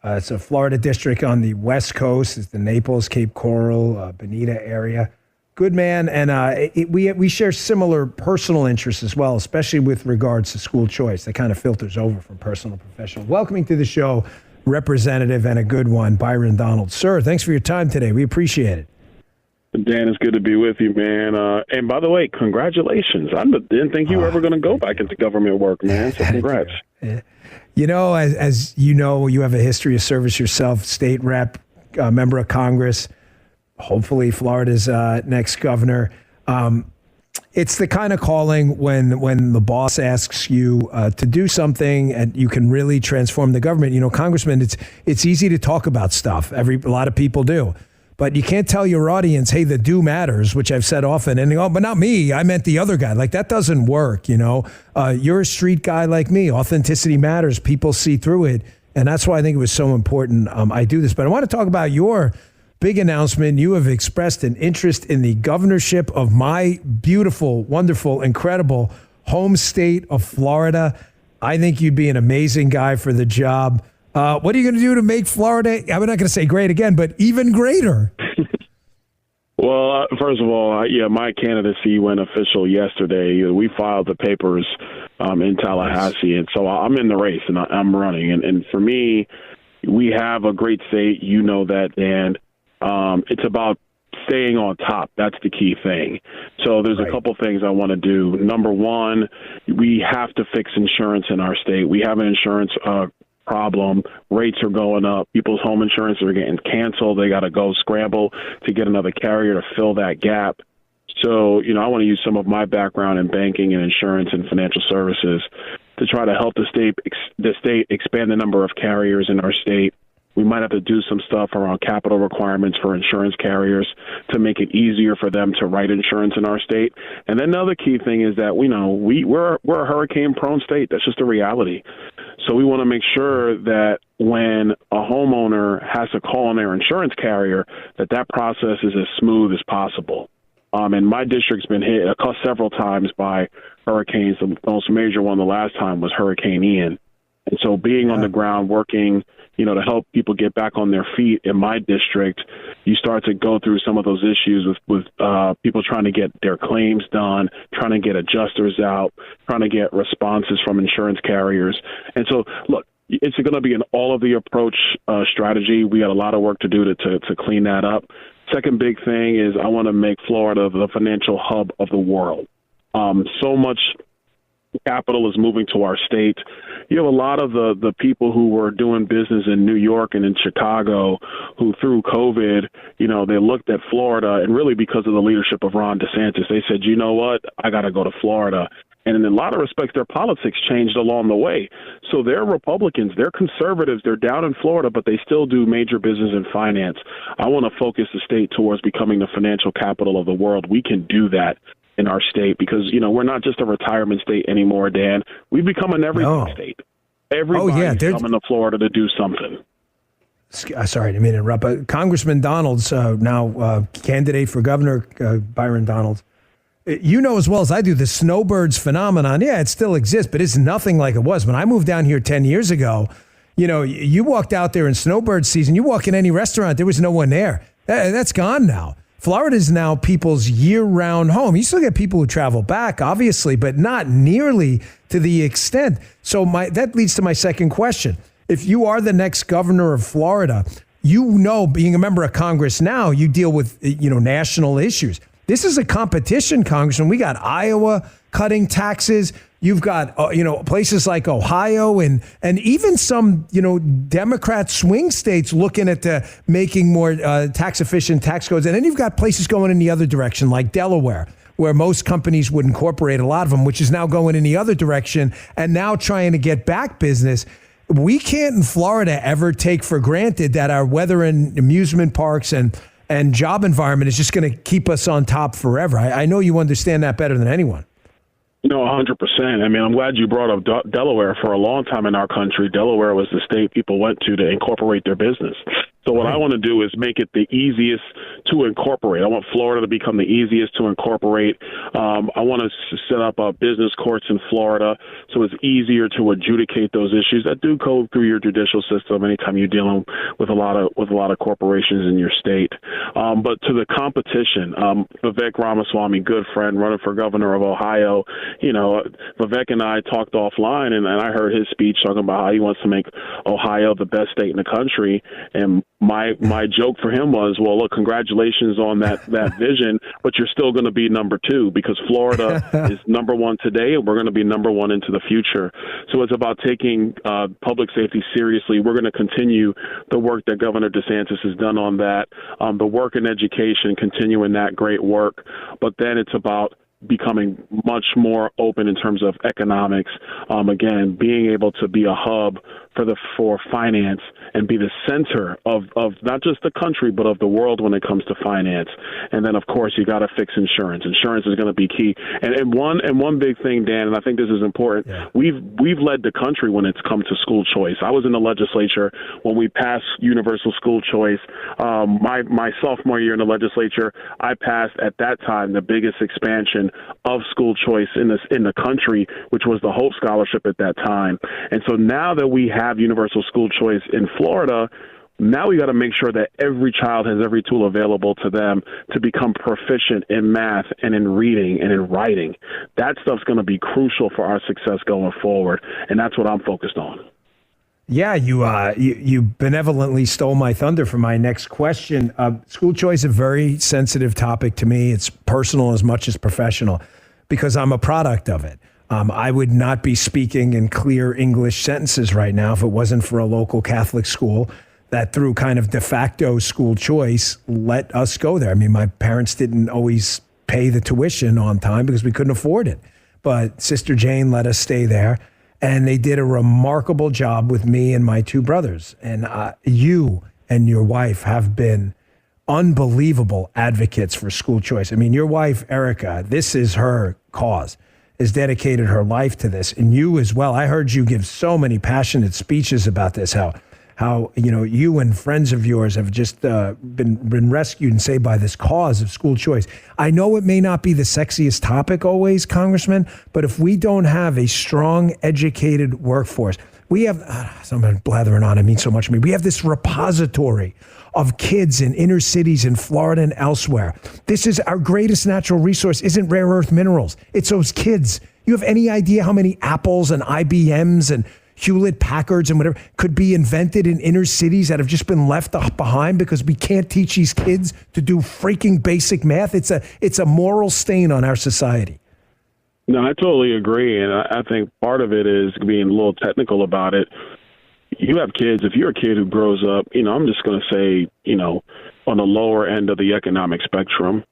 It's a Florida district on the West Coast. It's the Naples, Cape Coral, Bonita area. Good man, and we share similar personal interests as well, especially with regards to school choice. That kind of filters over from personal to professional. Welcoming to the show, Representative and a good one, Byron Donalds. Sir, thanks for your time today. We appreciate it. Dan, it's good to be with you, man. And by the way, congratulations. I didn't think you were ever going to go back into government work, man. So congrats. You know, as you know, you have a history of service yourself, state rep, member of Congress, hopefully Florida's next governor. It's the kind of calling when the boss asks you to do something and you can really transform the government. You know, Congressman, it's easy to talk about stuff. A lot of people do. But you can't tell your audience, hey, the do matters, which I've said often. And, oh, but not me. I meant the other guy. Like, that doesn't work, you know. You're a street guy like me. Authenticity matters. People see through it. And that's why I think it was so important I do this. But I want to talk about your big announcement. You have expressed an interest in the governorship of my beautiful, wonderful, incredible home state of Florida. I think you'd be an amazing guy for the job. What are you going to do to make Florida, I'm not going to say great again, but even greater? Well, first of all, my candidacy went official yesterday. We filed the papers in Tallahassee, and so I'm in the race, and I'm running. And for me, we have a great state. You know that, Dan. It's about staying on top. That's the key thing. So there's a couple things I want to do. Number one, we have to fix insurance in our state. We have an insurance problem. Rates are going up. People's home insurance are getting canceled. They got to go scramble to get another carrier to fill that gap. So, I want to use some of my background in banking and insurance and financial services to try to help the state expand the number of carriers in our state. We might have to do some stuff around capital requirements for insurance carriers to make it easier for them to write insurance in our state. And then the other key thing is that we're a hurricane-prone state. That's just a reality. So we want to make sure that when a homeowner has to call on their insurance carrier, that process is as smooth as possible. And my district's been hit several times by hurricanes. The most major one the last time was Hurricane Ian. And so being on the ground working, to help people get back on their feet in my district, you start to go through some of those issues with people trying to get their claims done, trying to get adjusters out, trying to get responses from insurance carriers. And so, look, it's going to be an all-of-the-approach strategy. We got a lot of work to do to clean that up. Second big thing is I want to make Florida the financial hub of the world. So much capital is moving to our state. You have a lot of the people who were doing business in New York and in Chicago who through COVID, they looked at Florida, and really because of the leadership of Ron DeSantis, they said, you know what, I got to go to Florida. And in a lot of respects, their politics changed along the way. So they're Republicans, they're conservatives, they're down in Florida, but they still do major business and finance. I want to focus the state towards becoming the financial capital of the world. We can do that in our state because, we're not just a retirement state anymore, Dan. We've become an everything state. Everybody's coming to Florida to do something. Sorry, I didn't mean to interrupt, but Congressman Donalds, now candidate for governor, Byron Donalds, you know as well as I do, the snowbirds phenomenon, it still exists, but it's nothing like it was. When I moved down here 10 years ago, you walked out there in snowbird season, you walk in any restaurant, there was no one there. That's gone now. Florida is now people's year-round home. You still get people who travel back, obviously, but not nearly to the extent. So that leads to my second question. If you are the next governor of Florida, being a member of Congress now, you deal with national issues. This is a competition, Congressman. We got Iowa cutting taxes. You've got, places like Ohio and even some, Democrat swing states looking at making more tax-efficient tax codes. And then you've got places going in the other direction, like Delaware, where most companies would incorporate a lot of them, which is now going in the other direction and now trying to get back business. We can't in Florida ever take for granted that our weather and amusement parks and job environment is just going to keep us on top forever. I know you understand that better than anyone. 100%. I mean, I'm glad you brought up Delaware. For a long time in our country, Delaware was the state people went to incorporate their business. So what I want to do is make it the easiest to incorporate. I want Florida to become the easiest to incorporate. I want to set up business courts in Florida so it's easier to adjudicate those issues that do go through your judicial system anytime you're dealing with a lot of corporations in your state. But to the competition, Vivek Ramaswamy, good friend, running for governor of Ohio. Vivek and I talked offline, and I heard his speech talking about how he wants to make Ohio the best state in the country. And my joke for him was, well, look, congratulations on that vision, but you're still going to be number two because Florida is number one today, and we're going to be number one into the future. So it's about taking public safety seriously. We're going to continue the work that Governor DeSantis has done on that, the work in education, continuing that great work. But then it's about becoming much more open in terms of economics. Again, being able to be a hub for finance and be the center of not just the country, but of the world when it comes to finance. And then, of course, you got to fix insurance. Insurance is going to be key. And one big thing, Dan, and I think this is important, we've led the country when it's come to school choice. I was in the legislature when we passed universal school choice. My sophomore year in the legislature, I passed at that time the biggest expansion of school choice in the country, which was the Hope Scholarship at that time. And so now that we have universal school choice in Florida, now we got to make sure that every child has every tool available to them to become proficient in math and in reading and in writing. That stuff's going to be crucial for our success going forward, and that's what I'm focused on. Yeah, you benevolently stole my thunder for my next question. School choice is a very sensitive topic to me. It's personal as much as professional because I'm a product of it. I would not be speaking in clear English sentences right now if it wasn't for a local Catholic school that through kind of de facto school choice let us go there. I mean, my parents didn't always pay the tuition on time because we couldn't afford it. But Sister Jane let us stay there. And they did a remarkable job with me and my two brothers. And you and your wife have been unbelievable advocates for school choice. I mean, your wife, Erica, this is her cause, has dedicated her life to this. And you as well. I heard you give so many passionate speeches about this, how you and friends of yours have just been rescued and saved by this cause of school choice. I know it may not be the sexiest topic always, Congressman, but if we don't have a strong, educated workforce, We have, I'm blathering on, it means so much to me. We have this repository of kids in inner cities in Florida and elsewhere. This is our greatest natural resource, isn't rare earth minerals. It's those kids. You have any idea how many Apples and IBMs and Hewlett-Packards and whatever could be invented in inner cities that have just been left behind because we can't teach these kids to do freaking basic math? It's a moral stain on our society. No, I totally agree. And I think part of it is being a little technical about it. You have kids, if you're a kid who grows up, I'm just going to say, on the lower end of the economic spectrum,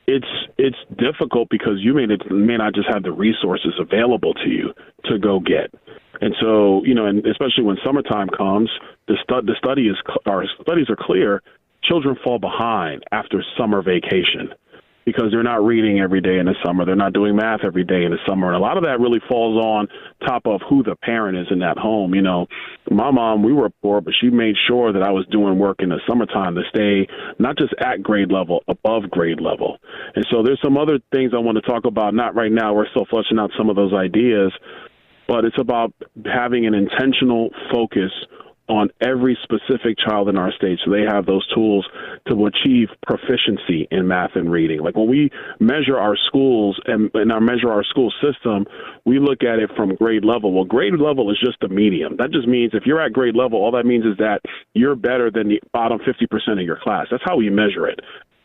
it's difficult because you may not just have the resources available to you to go get. And so, and especially when summertime comes, the studies are clear. Children fall behind after summer vacation because they're not reading every day in the summer. They're not doing math every day in the summer. And a lot of that really falls on top of who the parent is in that home. My mom, we were poor, but she made sure that I was doing work in the summertime to stay not just at grade level, above grade level. And so there's some other things I want to talk about. Not right now. We're still fleshing out some of those ideas. But it's about having an intentional focus on every specific child in our state so they have those tools to achieve proficiency in math and reading. Like when we measure our schools and measure our school system, we look at it from grade level. Well, grade level is just a medium. That just means if you're at grade level, all that means is that you're better than the bottom 50% of your class. That's how we measure it.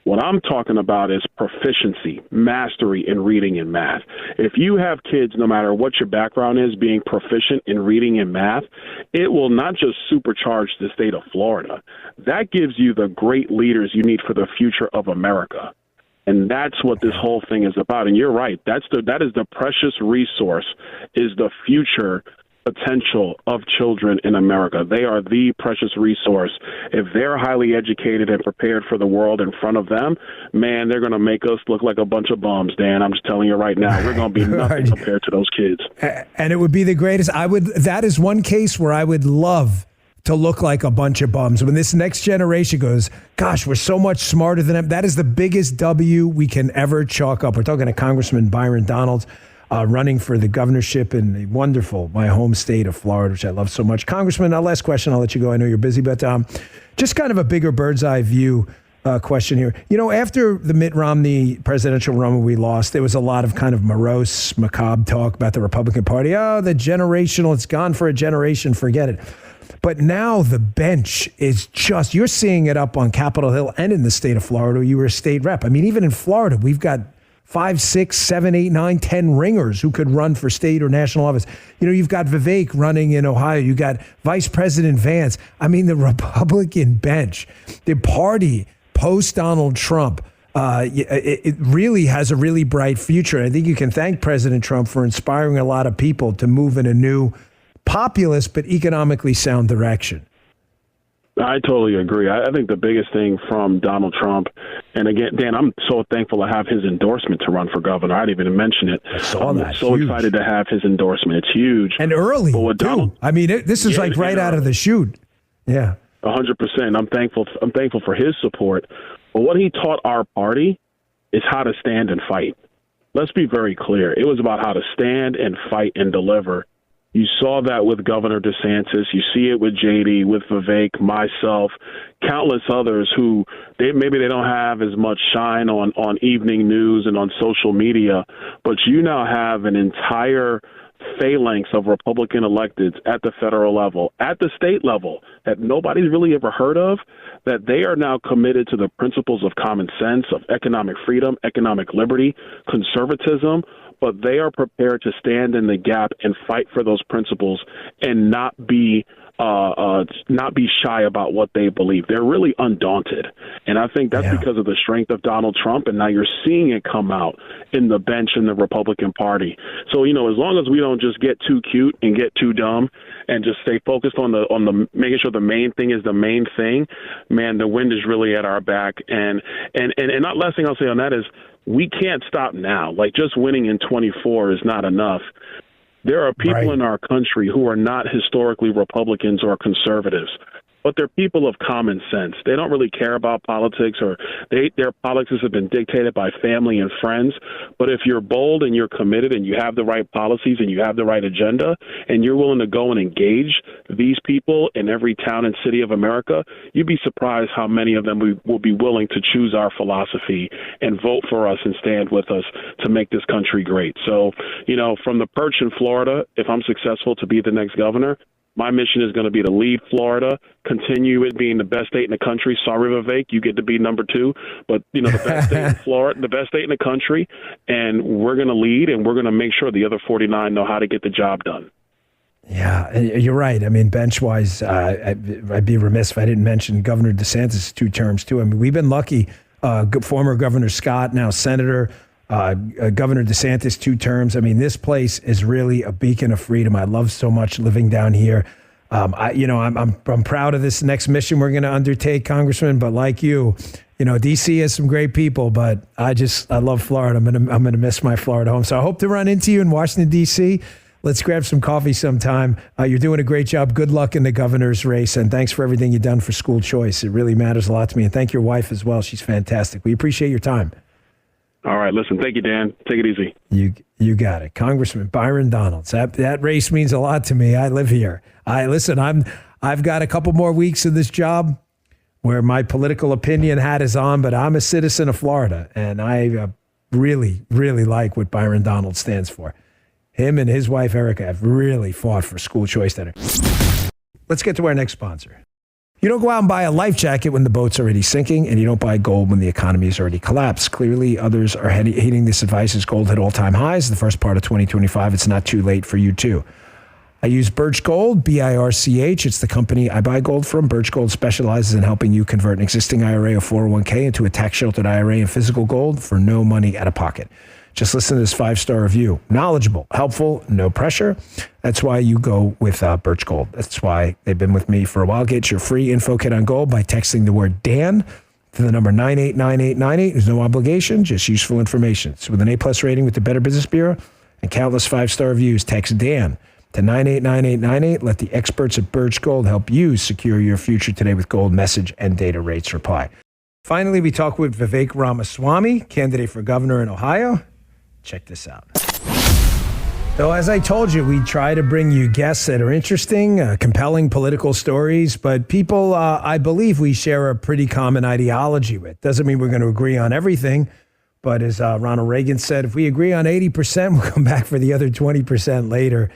What I'm talking about is proficiency, mastery in reading and math. If you have kids, no matter what your background is, being proficient in reading and math, it will not just supercharge the state of Florida. That gives you the great leaders you need for the future of America. And that's what this whole thing is about. And you're right. That is the precious resource, is the future potential of children in America. They are the precious resource. If they're highly educated and prepared for the world in front of them, man, they're going to make us look like a bunch of bums, Dan. I'm just telling you right now, we're going to be nothing compared to those kids. And it would be the greatest. That is one case where I would love to look like a bunch of bums. When this next generation goes, gosh, we're so much smarter than them. That is the biggest W we can ever chalk up. We're talking to Congressman Byron Donalds, running for the governorship in the wonderful, my home state of Florida, which I love so much. Congressman, last question, I'll let you go. I know you're busy, but just kind of a bigger bird's eye view question here. After the Mitt Romney presidential run we lost, there was a lot of kind of morose, macabre talk about the Republican Party. Oh, the generational, it's gone for a generation, forget it. But now the bench is just, you're seeing it up on Capitol Hill and in the state of Florida. You were a state rep. I mean, even in Florida, we've got 5, 6, 7, 8, 9, 10 ringers who could run for state or national office. You've got Vivek running in Ohio. You got Vice President Vance. I mean, the Republican bench, the party post Donald Trump, it really has a really bright future. I think you can thank President Trump for inspiring a lot of people to move in a new populist but economically sound direction. I totally agree. I think the biggest thing from Donald Trump, and again, Dan, I'm so thankful to have his endorsement to run for governor. I didn't even mention it. I saw that. I'm so excited to have his endorsement. It's huge. And early, too. This is like right out of the chute. Yeah. 100%. I'm thankful for his support. But what he taught our party is how to stand and fight. Let's be very clear. It was about how to stand and fight and deliver. You saw that with Governor DeSantis. You see it with JD, with Vivek, myself, countless others who maybe they don't have as much shine on evening news and on social media, but you now have an entire phalanx of Republican electeds at the federal level, at the state level, that nobody's really ever heard of, that they are now committed to the principles of common sense, of economic freedom, economic liberty, conservatism, but they are prepared to stand in the gap and fight for those principles and not be shy about what they believe. They're really undaunted. And I think that's because of the strength of Donald Trump. And now you're seeing it come out in the bench in the Republican Party. So, as long as we don't just get too cute and get too dumb and just stay focused on the making sure the main thing is the main thing, man, the wind is really at our back. And not last thing I'll say on that is we can't stop now. Like just winning in 24 is not enough. There are people in our country who are not historically Republicans or conservatives but they're people of common sense. They don't really care about politics, or their politics have been dictated by family and friends. But if you're bold and you're committed and you have the right policies and you have the right agenda and you're willing to go and engage these people in every town and city of America, you'd be surprised how many of them will be willing to choose our philosophy and vote for us and stand with us to make this country great. So, from the perch in Florida, if I'm successful to be the next governor, my mission is going to be to lead Florida, continue it being the best state in the country. Sorry, Vivek, you get to be number 2, but the best state in Florida, the best state in the country, and we're going to lead, and we're going to make sure the other 49 know how to get the job done. Yeah, you're right. I mean, bench-wise, I'd be remiss if I didn't mention Governor DeSantis' 2 terms, too. I mean, we've been lucky. Former Governor Scott, now Senator, Governor DeSantis, 2 terms. I mean, this place is really a beacon of freedom. I love so much living down here. I'm proud of this next mission we're going to undertake, Congressman. But like you, D.C. has some great people, but I love Florida. I'm gonna miss my Florida home. So I hope to run into you in Washington, D.C. Let's grab some coffee sometime. You're doing a great job. Good luck in the governor's race, and thanks for everything you've done for school choice. It really matters a lot to me. And thank your wife as well. She's fantastic. We appreciate your time. All right, listen, thank you, Dan. Take it easy. You got it. Congressman Byron Donalds. That race means a lot to me. I live here. I've got a couple more weeks of this job where my political opinion hat is on, but I'm a citizen of Florida, and I really, really like what Byron Donalds stands for. Him and his wife, Erica, have really fought for school choice dinner. Let's get to our next sponsor. You don't go out and buy a life jacket when the boat's already sinking, and you don't buy gold when the economy has already collapsed. Clearly, others are heeding this advice as gold hit all-time highs. The first part of 2025, it's not too late for you, too. I use Birch Gold, BIRCH. It's the company I buy gold from. Birch Gold specializes in helping you convert an existing IRA or 401k into a tax-sheltered IRA and physical gold for no money out of pocket. Just listen to this 5-star review. Knowledgeable, helpful, no pressure. That's why you go with Birch Gold. That's why they've been with me for a while. Get your free info kit on gold by texting the word Dan to the number 989898. There's no obligation, just useful information. So with an A+ rating with the Better Business Bureau and countless 5-star reviews, text Dan to 989898. Let the experts at Birch Gold help you secure your future today with gold message and data rates reply. Finally, we talk with Vivek Ramaswamy, candidate for governor in Ohio. Check this out. So as I told you, we try to bring you guests that are interesting, compelling political stories, but people I believe we share a pretty common ideology with. Doesn't mean we're going to agree on everything, but as Ronald Reagan said, if we agree on 80%, we'll come back for the other 20% later.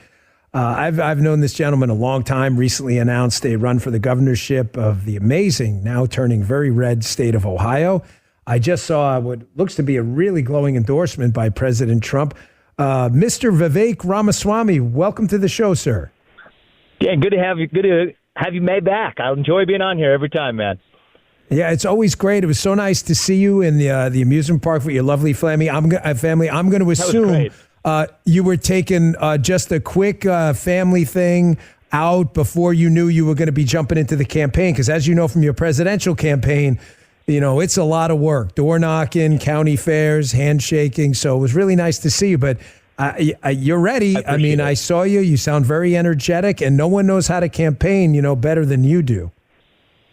I've known this gentleman a long time, recently announced a run for the governorship of the amazing, now turning very red state of Ohio. I just saw what looks to be a really glowing endorsement by President Trump. Mr. Vivek Ramaswamy, welcome to the show, sir. Yeah, good to have you made back. I enjoy being on here every time, man. Yeah, it's always great. It was so nice to see you in the amusement park with your lovely family. I'm going to assume you were taking just a quick family thing out before you knew you were going to be jumping into the campaign, because as you know from your presidential campaign, it's a lot of work, door knocking, county fairs, handshaking. So it was really nice to see you, but you're ready. I saw you. You sound very energetic, and no one knows how to campaign, better than you do.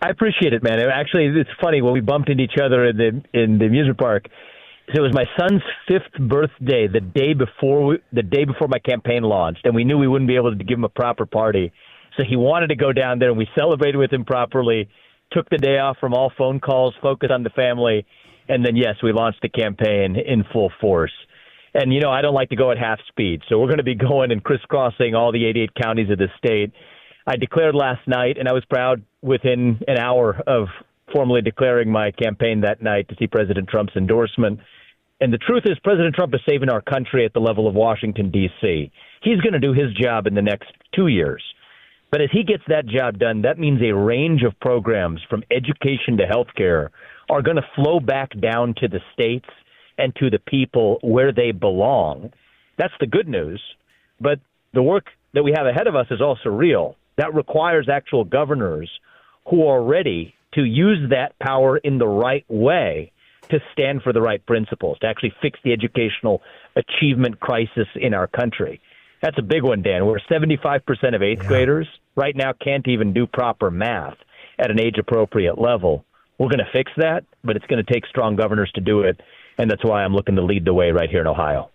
I appreciate it, man. Actually, it's funny when we bumped into each other in the amusement park. So it was my son's 5th birthday, the day before my campaign launched, and we knew we wouldn't be able to give him a proper party. So he wanted to go down there, and we celebrated with him properly. Took the day off from all phone calls, focused on the family, and then, yes, we launched the campaign in full force. And, I don't like to go at half speed, so we're going to be going and crisscrossing all the 88 counties of the state. I declared last night, and I was proud within an hour of formally declaring my campaign that night to see President Trump's endorsement. And the truth is President Trump is saving our country at the level of Washington, D.C. He's going to do his job in the next 2 years. But as he gets that job done, that means a range of programs from education to healthcare are going to flow back down to the states and to the people where they belong. That's the good news. But the work that we have ahead of us is also real. That requires actual governors who are ready to use that power in the right way to stand for the right principles, to actually fix the educational achievement crisis in our country. That's a big one, Dan. We're 75% of 8th graders right now can't even do proper math. at an age-appropriate level. We're going to fix that, but it's going to take strong governors to do it, and that's why I'm looking to lead the way right here in Ohio.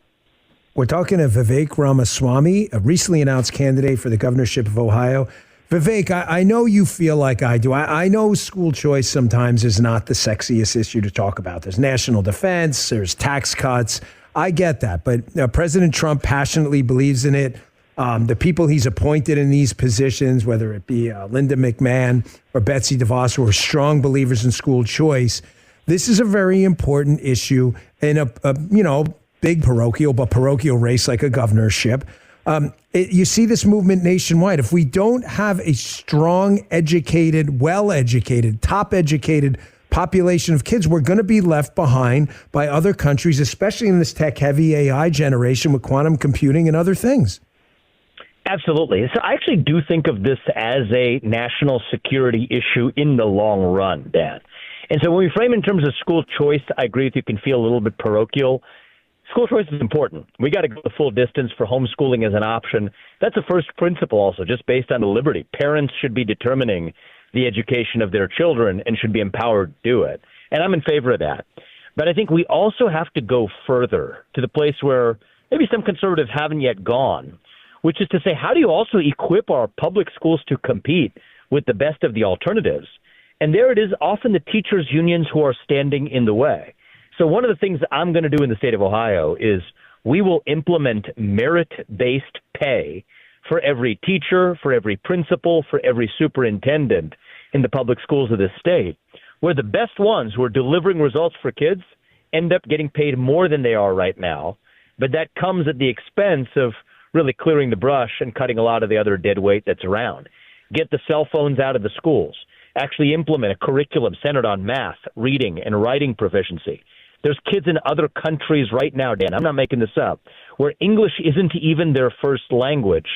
We're talking to Vivek Ramaswamy, a recently announced candidate for the governorship of Ohio. Vivek, I know you feel like I do. I know school choice sometimes is not the sexiest issue to talk about. There's national defense, there's tax cuts. I get that, but President Trump passionately believes in it. The people he's appointed in these positions, whether it be Linda McMahon or Betsy DeVos, who are strong believers in school choice. This is a very important issue in a big parochial race like a governorship. You see this movement nationwide. If we don't have a strong, educated, well-educated, top-educated population of kids, we're going to be left behind by other countries, especially in this tech-heavy AI generation with quantum computing and other things. Absolutely. So I actually do think of this as a national security issue in the long run, Dan. And so when we frame in terms of school choice, I agree with you, can feel a little bit parochial. School choice is important. We got to go the full distance for homeschooling as an option. That's a first principle also, just based on the liberty. Parents should be determining the education of their children and should be empowered to do it. And I'm in favor of that. But I think we also have to go further to the place where maybe some conservatives haven't yet gone, which is to say, how do you also equip our public schools to compete with the best of the alternatives? And there it is, often the teachers' unions who are standing in the way. So one of the things I'm going to do in the state of Ohio is we will implement merit-based pay for every teacher, for every principal, for every superintendent in the public schools of this state, where the best ones who are delivering results for kids end up getting paid more than they are right now. But that comes at the expense of really clearing the brush and cutting a lot of the other dead weight that's around. Get the cell phones out of the schools. Actually implement a curriculum centered on math, reading, and writing proficiency. There's kids in other countries right now, Dan, I'm not making this up, where English isn't even their first language,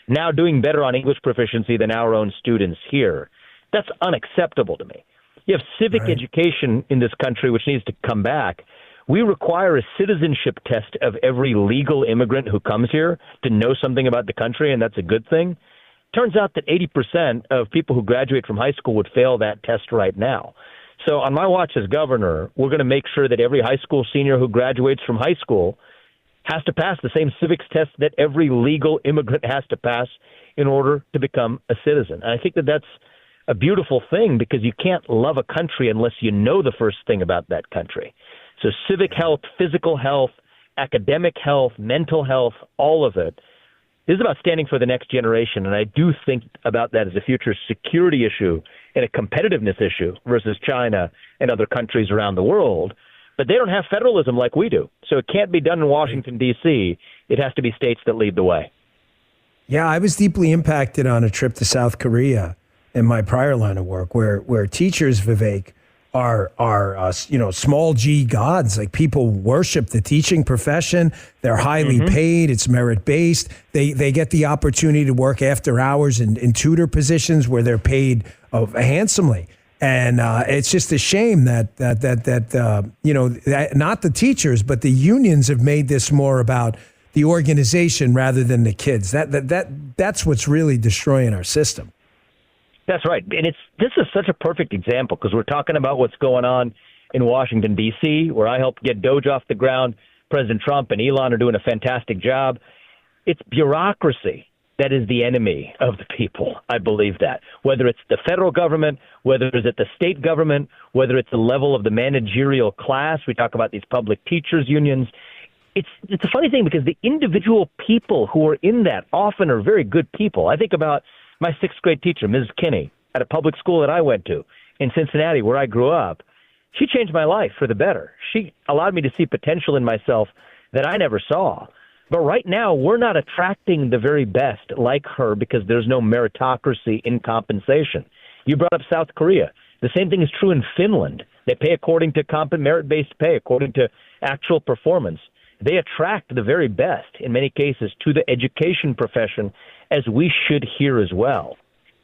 now doing better on English proficiency than our own students here. That's unacceptable to me. You have civic education in this country, which needs to come back. We require a citizenship test of every legal immigrant who comes here to know something about the country, and that's a good thing. Turns out that 80% of people who graduate from high school would fail that test right now. So on my watch as governor, we're going to make sure that every high school senior who graduates from high school has to pass the same civics test that every legal immigrant has to pass in order to become a citizen. And I think that that's a beautiful thing, because you can't love a country unless you know the first thing about that country. So civic health, physical health, academic health, mental health, all of it. This is about standing for the next generation, and I do think about that as a future security issue and a competitiveness issue versus China and other countries around the world. But they don't have federalism like we do, so it can't be done in Washington, D.C. It has to be states that lead the way. Yeah, I was deeply impacted on a trip to South Korea in my prior line of work, where teachers, Vivek, are small g gods. Like, people worship the teaching profession. They're highly paid. It's merit based. They get the opportunity to work after hours in tutor positions where they're paid handsomely. And it's just a shame that not the teachers, but the unions have made this more about the organization rather than the kids. That's what's really destroying our system. That's right. And this is such a perfect example, because we're talking about what's going on in Washington, D.C., where I helped get Doge off the ground. President Trump and Elon are doing a fantastic job. It's bureaucracy that is the enemy of the people. I believe that. Whether it's the federal government, whether it's at the state government, whether it's the level of the managerial class, we talk about these public teachers unions. It's a funny thing, because the individual people who are in that often are very good people. I think about my sixth grade teacher, Mrs. Kinney, at a public school that I went to in Cincinnati, where I grew up. She changed my life for the better. She allowed me to see potential in myself that I never saw. But right now, we're not attracting the very best like her, because there's no meritocracy in compensation. You brought up South Korea. The same thing is true in Finland. They pay according to merit-based pay, according to actual performance. They attract the very best, in many cases, to the education profession, as we should here as well.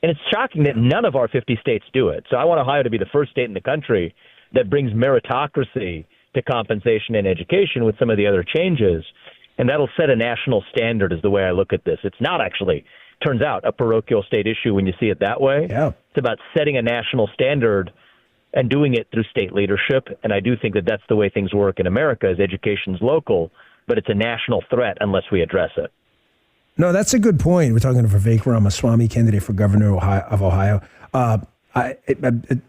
And it's shocking that none of our 50 states do it. So I want Ohio to be the first state in the country that brings meritocracy to compensation and education with some of the other changes. And that'll set a national standard, is the way I look at this. It's not actually, turns out, a parochial state issue when you see it that way. Yeah. It's about setting a national standard and doing it through state leadership. And I do think that that's the way things work in America, is education's local, but it's a national threat unless we address it. No, that's a good point. We're talking to Vivek Ramaswamy, candidate for governor of Ohio.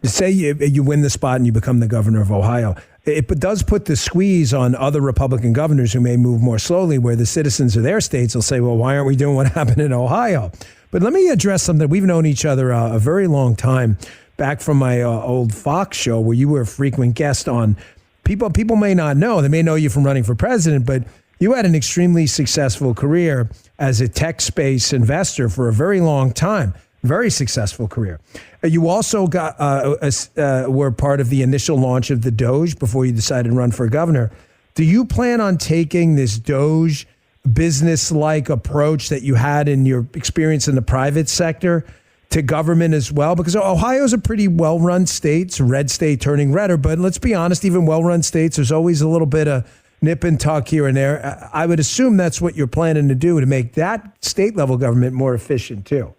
Say you win the spot and you become the governor of Ohio. It does put the squeeze on other Republican governors who may move more slowly, where the citizens of their states will say, well, why aren't we doing what happened in Ohio? But let me address something. We've known each other a very long time, back from my old Fox show where you were a frequent guest on. People may not know. They may know you from running for president, but you had an extremely successful career as a tech space investor for a very long time. Very successful career. You also were part of the initial launch of the Doge before you decided to run for governor. Do you plan on taking this Doge business-like approach that you had in your experience in the private sector to government as well? Because Ohio is a pretty well-run state. It's a red state turning redder, but let's be honest, even well-run states, there's always a little bit of nip and tuck here and there. I would assume that's what you're planning to do, to make that state-level government more efficient too.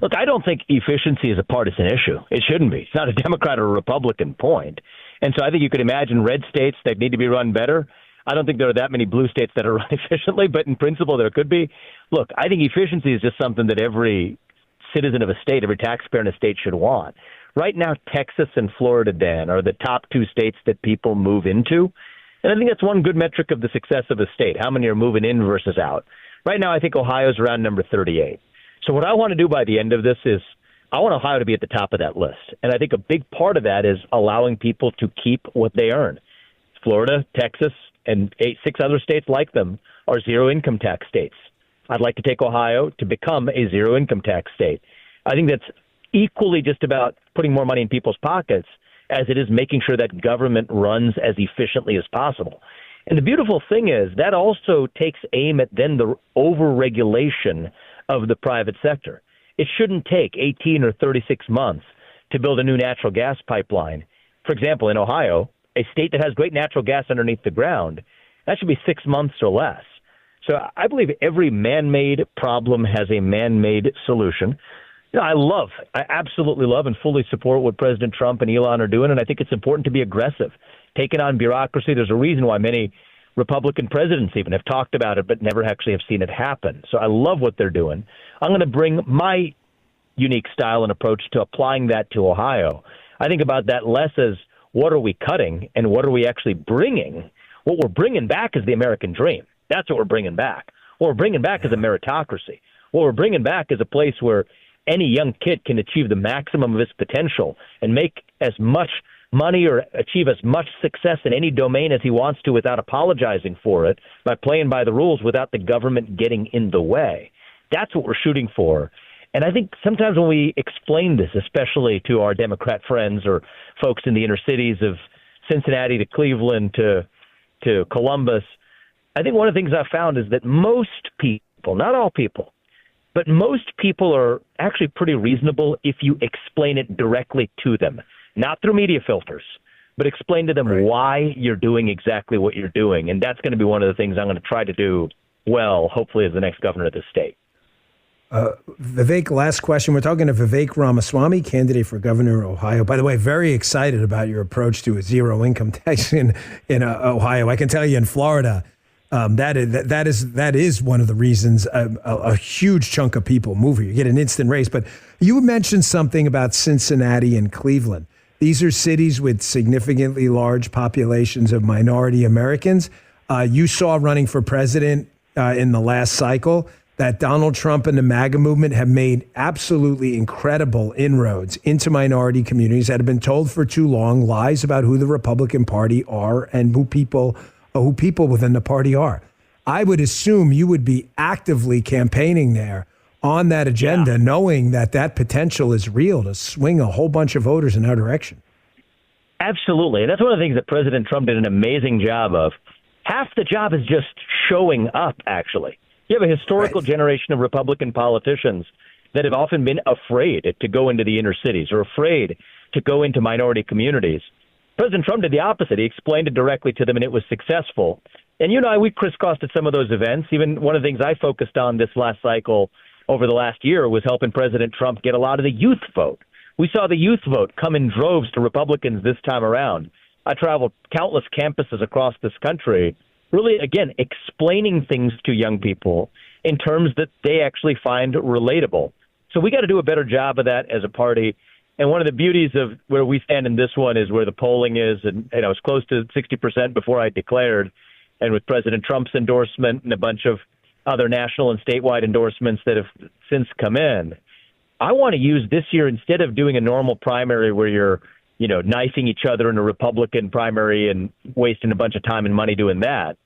Look, I don't think efficiency is a partisan issue. It shouldn't be. It's not a Democrat or a Republican point. And so I think you could imagine red states that need to be run better. I don't think there are that many blue states that are run efficiently, but in principle there could be. Look, I think efficiency is just something that every citizen of a state, every taxpayer in a state should want. Right now, Texas and Florida, Dan, are the top two states that people move into. And I think that's one good metric of the success of a state, how many are moving in versus out. Right now, I think Ohio's around number 38. So what I want to do by the end of this is I want Ohio to be at the top of that list. And I think a big part of that is allowing people to keep what they earn. Florida, Texas, and 6 other states like them are zero income tax states. I'd like to take Ohio to become a zero income tax state. I think that's equally just about putting more money in people's pockets as it is making sure that government runs as efficiently as possible. And the beautiful thing is that also takes aim at then the over-regulation of the private sector. It shouldn't take 18 or 36 months to build a new natural gas pipeline. For example, in Ohio, a state that has great natural gas underneath the ground, that should be 6 months or less. So I believe every man-made problem has a man-made solution. You know, I absolutely love and fully support what President Trump and Elon are doing, and I think it's important to be aggressive. Taking on bureaucracy, there's a reason why many Republican presidents even have talked about it, but never actually have seen it happen. So I love what they're doing. I'm going to bring my unique style and approach to applying that to Ohio. I think about that less as what are we cutting and what are we actually bringing. What we're bringing back is the American dream. That's what we're bringing back. What we're bringing back is a meritocracy. What we're bringing back is a place where any young kid can achieve the maximum of his potential and make as much money or achieve as much success in any domain as he wants to without apologizing for it, by playing by the rules without the government getting in the way. That's what we're shooting for. And I think sometimes when we explain this, especially to our Democrat friends or folks in the inner cities of Cincinnati to Cleveland to Columbus, I think one of the things I've found is that most people, not all people, but most people are actually pretty reasonable if you explain it directly to them. Not through media filters, but explain to them why you're doing exactly what you're doing. And that's going to be one of the things I'm going to try to do well, hopefully, as the next governor of the state. Vivek, last question. We're talking to Vivek Ramaswamy, candidate for governor of Ohio. By the way, very excited about your approach to a zero income tax in Ohio. I can tell you in Florida, that is one of the reasons a huge chunk of people move here. You get an instant raise. But you mentioned something about Cincinnati and Cleveland. These are cities with significantly large populations of minority Americans. You saw running for president in the last cycle that Donald Trump and the MAGA movement have made absolutely incredible inroads into minority communities that have been told for too long lies about who the Republican Party are and who people within the party are. I would assume you would be actively campaigning there on that agenda, knowing that potential is real to swing a whole bunch of voters in our direction. Absolutely. And that's one of the things that President Trump did an amazing job of. Half the job is just showing up, actually. You have a historical generation of Republican politicians that have often been afraid to go into the inner cities or afraid to go into minority communities. President Trump did the opposite. He explained it directly to them, and it was successful. And you and I, we crisscrossed at some of those events. Even one of the things I focused on this last cycle over the last year was helping President Trump get a lot of the youth vote. We saw the youth vote come in droves to Republicans this time around. I traveled countless campuses across this country, really, again, explaining things to young people in terms that they actually find relatable. So we got to do a better job of that as a party. And one of the beauties of where we stand in this one is where the polling is, and I was close to 60% before I declared, and with President Trump's endorsement and a bunch of other national and statewide endorsements that have since come in. I want to use this year, instead of doing a normal primary where you're, knifing each other in a Republican primary and wasting a bunch of time and money doing that,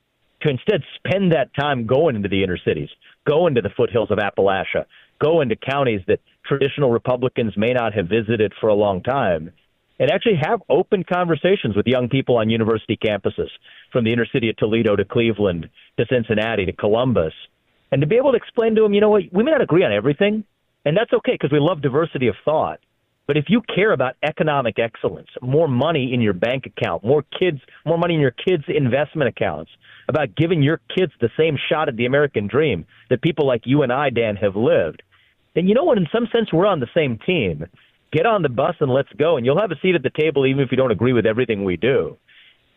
to instead spend that time going into the inner cities, go into the foothills of Appalachia, go into counties that traditional Republicans may not have visited for a long time, and actually have open conversations with young people on university campuses, from the inner city of Toledo to Cleveland to Cincinnati to Columbus, and to be able to explain to them, we may not agree on everything, and that's okay because we love diversity of thought. But if you care about economic excellence, more money in your bank account, more money in your kids' investment accounts, about giving your kids the same shot at the American dream that people like you and I, Dan, have lived, then you know what? In some sense, we're on the same team. Get on the bus and let's go, and you'll have a seat at the table even if you don't agree with everything we do.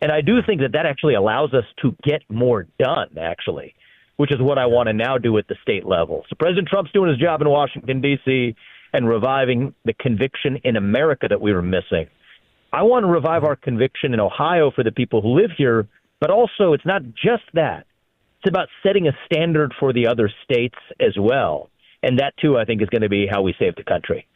And I do think that actually allows us to get more done, actually, which is what I want to now do at the state level. So President Trump's doing his job in Washington, D.C., and reviving the conviction in America that we were missing. I want to revive our conviction in Ohio for the people who live here, but also it's not just that. It's about setting a standard for the other states as well. And that, too, I think is going to be how we save the country.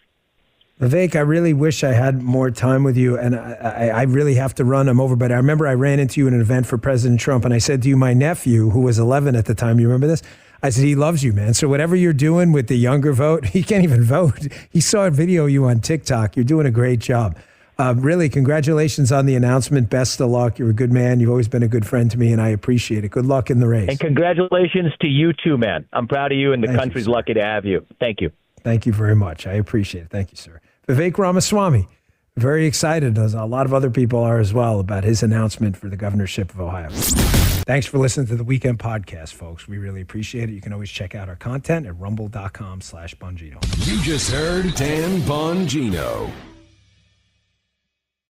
Vivek, I really wish I had more time with you, and I really have to run. I'm over, but I remember I ran into you in an event for President Trump, and I said to you, my nephew, who was 11 at the time, you remember this? I said, he loves you, man. So whatever you're doing with the younger vote, he can't even vote. He saw a video of you on TikTok. You're doing a great job. Really, congratulations on the announcement. Best of luck. You're a good man. You've always been a good friend to me, and I appreciate it. Good luck in the race. And congratulations to you, too, man. I'm proud of you, and the country's lucky to have you. Thank you. Thank you very much. I appreciate it. Thank you, sir. Vivek Ramaswamy, very excited, as a lot of other people are as well, about his announcement for the governorship of Ohio. Thanks for listening to the Weekend Podcast, folks. We really appreciate it. You can always check out our content at rumble.com/Bongino. You just heard Dan Bongino.